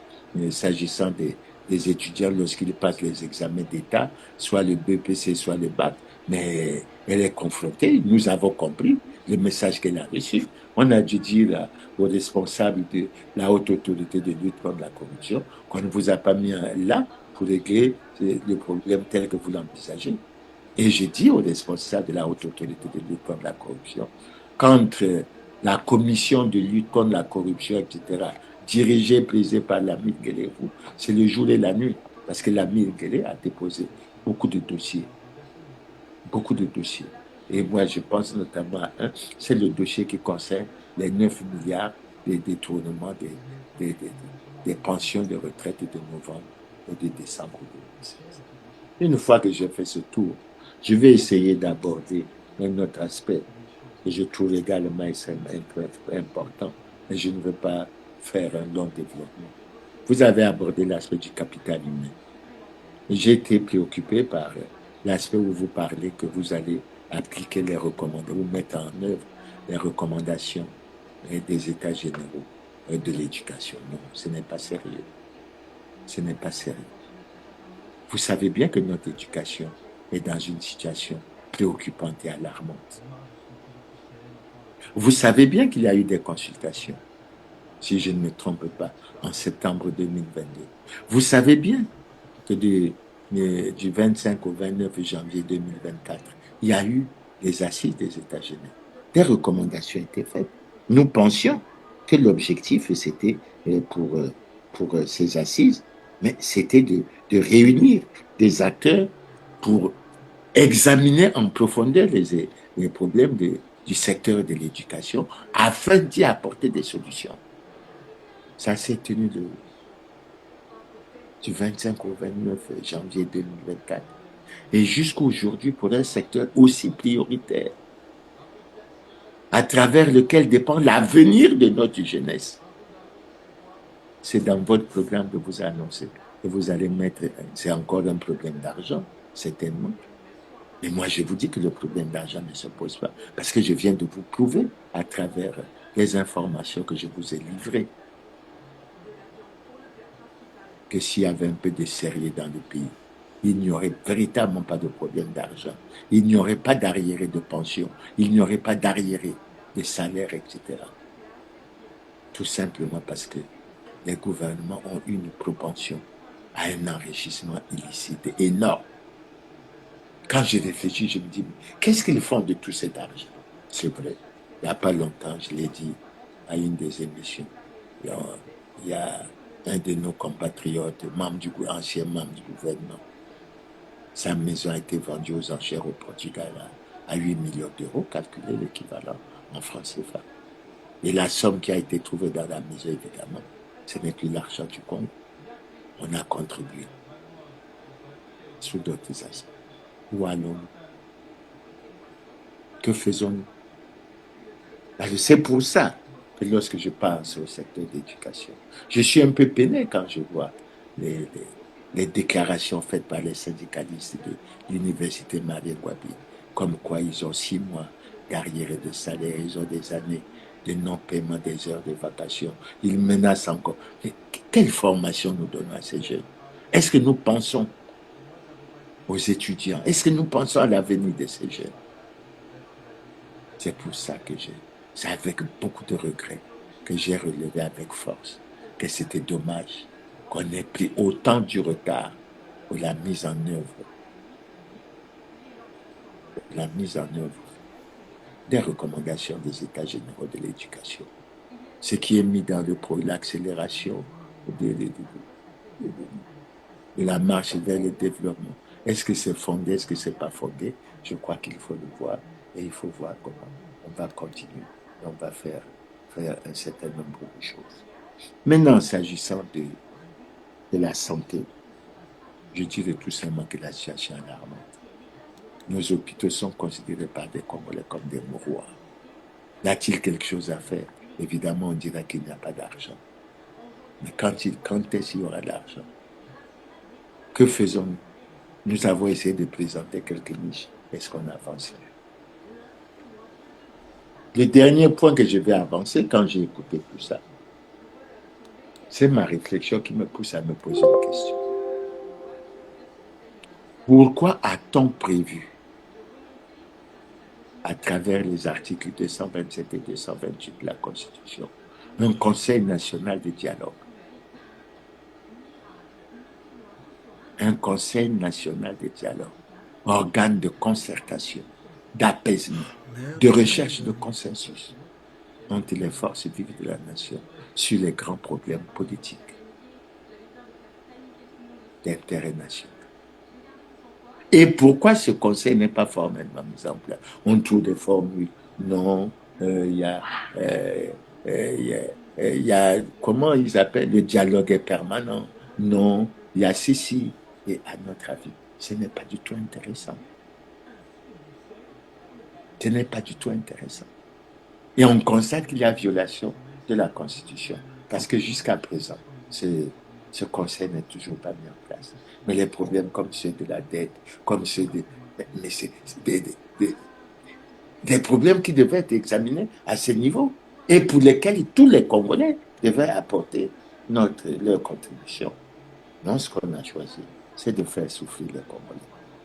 s'agissant des étudiants lorsqu'ils passent les examens d'État, soit le BPC, soit le BAC. Mais elle est confrontée, nous avons compris le message qu'elle a reçu. On a dû dire aux responsables de la haute autorité de lutte contre la corruption qu'on ne vous a pas mis là pour régler le problème tel que vous l'envisagez. Et j'ai dit aux responsables de la haute autorité de lutte contre la corruption qu'entre la commission de lutte contre la corruption, etc., dirigée, présidée par l'Amir Guelleh, c'est le jour et la nuit, parce que l'Amir Guelleh a déposé beaucoup de dossiers. Beaucoup de dossiers. Et moi, je pense notamment à un, c'est le dossier qui concerne les 9 milliards de détournements des pensions de retraite de novembre et de décembre 2016. Une fois que j'ai fait ce tour, je vais essayer d'aborder un autre aspect que je trouve également important, mais je ne veux pas faire un long développement. Vous avez abordé l'aspect du capital humain. J'ai été préoccupé par l'aspect où vous parlez que vous allez appliquer les recommandations, ou mettre en œuvre les recommandations des États généraux de l'éducation. Non, ce n'est pas sérieux. Ce n'est pas sérieux. Vous savez bien que notre éducation est dans une situation préoccupante et alarmante. Vous savez bien qu'il y a eu des consultations, si je ne me trompe pas, en septembre 2022. Vous savez bien que du 25 au 29 janvier 2024, il y a eu les assises des États généraux. Des recommandations étaient faites. Nous pensions que l'objectif, c'était pour ces assises, mais c'était de réunir des acteurs pour examiner en profondeur les problèmes du secteur de l'éducation afin d'y apporter des solutions. Ça s'est tenu du 25 au 29 janvier 2024 et jusqu'à aujourd'hui pour un secteur aussi prioritaire à travers lequel dépend l'avenir de notre jeunesse. C'est dans votre programme de vous annoncer que vous allez mettre, c'est encore un problème d'argent, certainement. Mais moi, je vous dis que le problème d'argent ne se pose pas parce que je viens de vous prouver à travers les informations que je vous ai livrées que s'il y avait un peu de sérieux dans le pays, il n'y aurait véritablement pas de problème d'argent. Il n'y aurait pas d'arriéré de pension. Il n'y aurait pas d'arriéré de salaire, etc. Tout simplement parce que les gouvernements ont une propension à un enrichissement illicite énorme. Quand je réfléchis, je me dis, qu'est-ce qu'ils font de tout cet argent? C'est vrai. Il n'y a pas longtemps, je l'ai dit à une des émissions. Il y a un de nos compatriotes, ancien membre du gouvernement. Sa maison a été vendue aux enchères au Portugal à 8 millions d'euros, calculez l'équivalent en francs CFA. Et la somme qui a été trouvée dans la maison, évidemment, ce n'est plus l'argent du Congo. On a contribué sous d'autres aspects. Où allons-nous? Que faisons-nous? C'est pour ça que lorsque je pense au secteur d'éducation, je suis un peu peiné quand je vois les déclarations faites par les syndicalistes de l'université Marie Ngouabi, comme quoi ils ont 6 mois d'arriérés de salaire, ils ont des années de non-paiement des heures de vacation, ils menacent encore. Mais quelle formation nous donnons à ces jeunes? Est-ce que nous pensons aux étudiants? Est-ce que nous pensons à l'avenir de ces jeunes? C'est pour ça que c'est avec beaucoup de regrets que j'ai relevé avec force que c'était dommage qu'on ait pris autant du retard pour la mise en œuvre des recommandations des États généraux de l'éducation. Ce qui est mis dans l'accélération de la marche vers le développement. Est-ce que c'est fondé, est-ce que c'est pas fondé? Je crois qu'il faut le voir et il faut voir comment on va continuer. On va faire un certain nombre de choses. Maintenant, s'agissant de la santé, je dirais tout simplement que la situation est alarmante. Nos hôpitaux sont considérés par des Congolais comme des mouroirs. Y a-t-il quelque chose à faire? Évidemment, on dirait qu'il n'y a pas d'argent. Mais quand est-ce qu'il y aura de l'argent? Que faisons-nous? Nous avons essayé de présenter quelques niches. Est-ce qu'on avance? Le dernier point que je vais avancer quand j'ai écouté tout ça, c'est ma réflexion qui me pousse à me poser une question. Pourquoi a-t-on prévu, à travers les articles 227 et 228 de la Constitution, un Conseil national de dialogue? Un Conseil national de dialogue, organe de concertation, d'apaisement, de recherche de consensus entre les forces vives de la nation sur les grands problèmes politiques d'intérêt national. Et pourquoi ce conseil n'est pas formellement mis en place? On trouve des formules. Non, il y a, comment ils appellent, le dialogue est permanent. Non, il y a ceci. Et à notre avis, ce n'est pas du tout intéressant. Ce n'est pas du tout intéressant. Et on constate qu'il y a violation de la Constitution. Parce que jusqu'à présent, c'est Ce conseil n'est toujours pas mis en place. Mais les problèmes comme ceux de la dette, comme ceux de... Mais c'est des problèmes qui devaient être examinés à ce niveau et pour lesquels tous les Congolais devaient apporter leur contribution. Non, ce qu'on a choisi, c'est de faire souffrir les Congolais.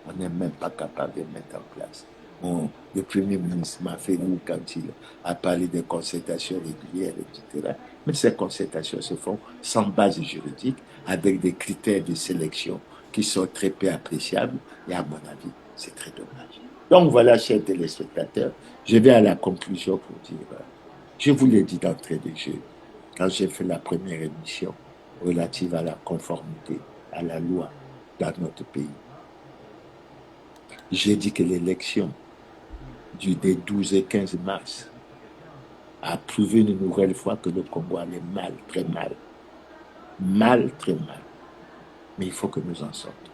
On n'est même pas capable de mettre en place. Le Premier ministre m'a fait nous quand il a parlé de concertations régulières, etc. Mais ces concertations se font sans base juridique, avec des critères de sélection qui sont très peu appréciables. Et à mon avis, c'est très dommage. Donc voilà, chers téléspectateurs, je vais à la conclusion pour dire, je vous l'ai dit d'entrée de jeu, quand j'ai fait la première émission relative à la conformité à la loi dans notre pays. J'ai dit que l'élection des 12 et 15 mars a prouvé une nouvelle fois que le Congo allait mal, très mal. Mal, très mal. Mais il faut que nous en sortons.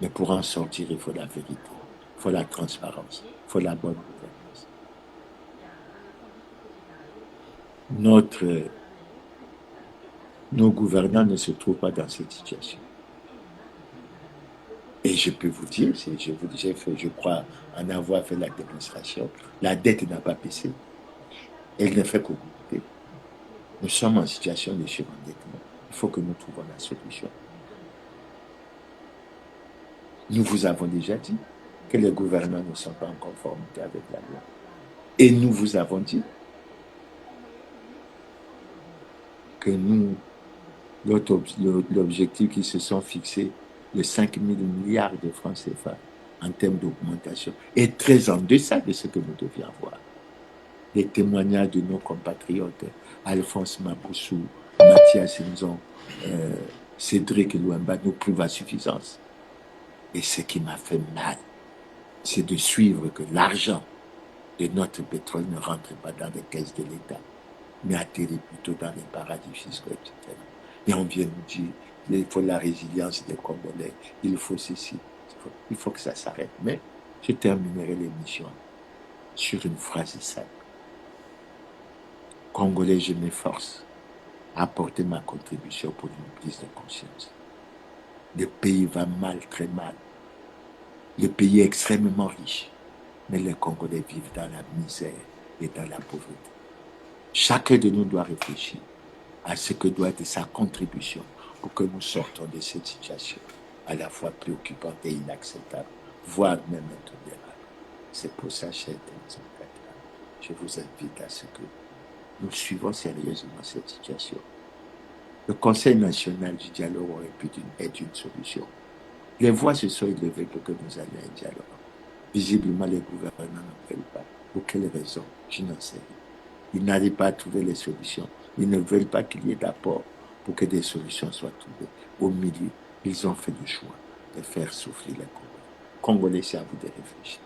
Mais pour en sortir, il faut la vérité, il faut la transparence, il faut la bonne gouvernance. Nos gouvernants ne se trouvent pas dans cette situation. Et je peux vous dire, je crois en avoir fait la démonstration, la dette n'a pas baissé. Elle ne fait qu'augmenter. Nous sommes en situation de surendettement. Il faut que nous trouvions la solution. Nous vous avons déjà dit que les gouvernants ne sont pas en conformité avec la loi. Et nous vous avons dit que l'objectif qu'ils se sont fixés, de 5 000 milliards de francs CFA en termes d'augmentation, est très en deçà de ce que nous devions avoir. Les témoignages de nos compatriotes, Alphonse Maboussou, Mathias Nzon, Cédric Louemba, nous prouvent à suffisance. Et ce qui m'a fait mal, c'est de suivre que l'argent de notre pétrole ne rentre pas dans les caisses de l'État, mais atterrit plutôt dans les paradis fiscaux, etc. Et on vient nous dire, il faut la résilience des Congolais, il faut ceci, il faut que ça s'arrête. Mais je terminerai l'émission sur une phrase simple. Congolais, je m'efforce à apporter ma contribution pour une prise de conscience. Le pays va mal, très mal. Le pays est extrêmement riche, mais les Congolais vivent dans la misère et dans la pauvreté. Chacun de nous doit réfléchir à ce que doit être sa contribution pour que nous sortions de cette situation à la fois préoccupante et inacceptable, voire même intolérable. C'est pour ça, chers téléspectateurs, je vous invite à ce que nous suivons sérieusement cette situation. Le Conseil national du dialogue aurait pu être une solution. Les voix se sont élevées pour que nous allions un dialogue. Visiblement, les gouvernants n'en veulent pas. Pour quelle raison? Je n'en sais rien. Ils n'arrivent pas à trouver les solutions. Ils ne veulent pas qu'il y ait d'apport pour que des solutions soient trouvées. Au milieu, ils ont fait le choix de faire souffrir les Congolais. Congolais, c'est à vous de réfléchir.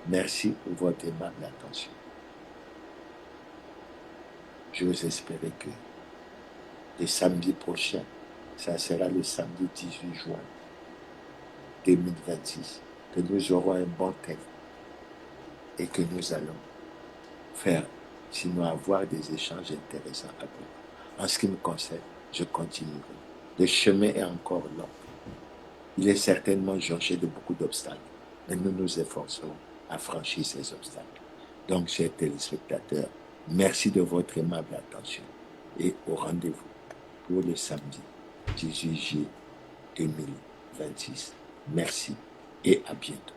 Merci pour votre aimable attention. J'ose espérer que le samedi prochain, ça sera le samedi 18 juin 2026, que nous aurons un bon thème et que nous allons faire, sinon avoir des échanges intéressants avec vous. En ce qui me concerne, je continuerai. Le chemin est encore long. Il est certainement jonché de beaucoup d'obstacles, mais nous nous efforcerons à franchir ces obstacles. Donc, chers téléspectateurs, merci de votre aimable attention et au rendez-vous pour le samedi 18 juillet 2026. Merci et à bientôt.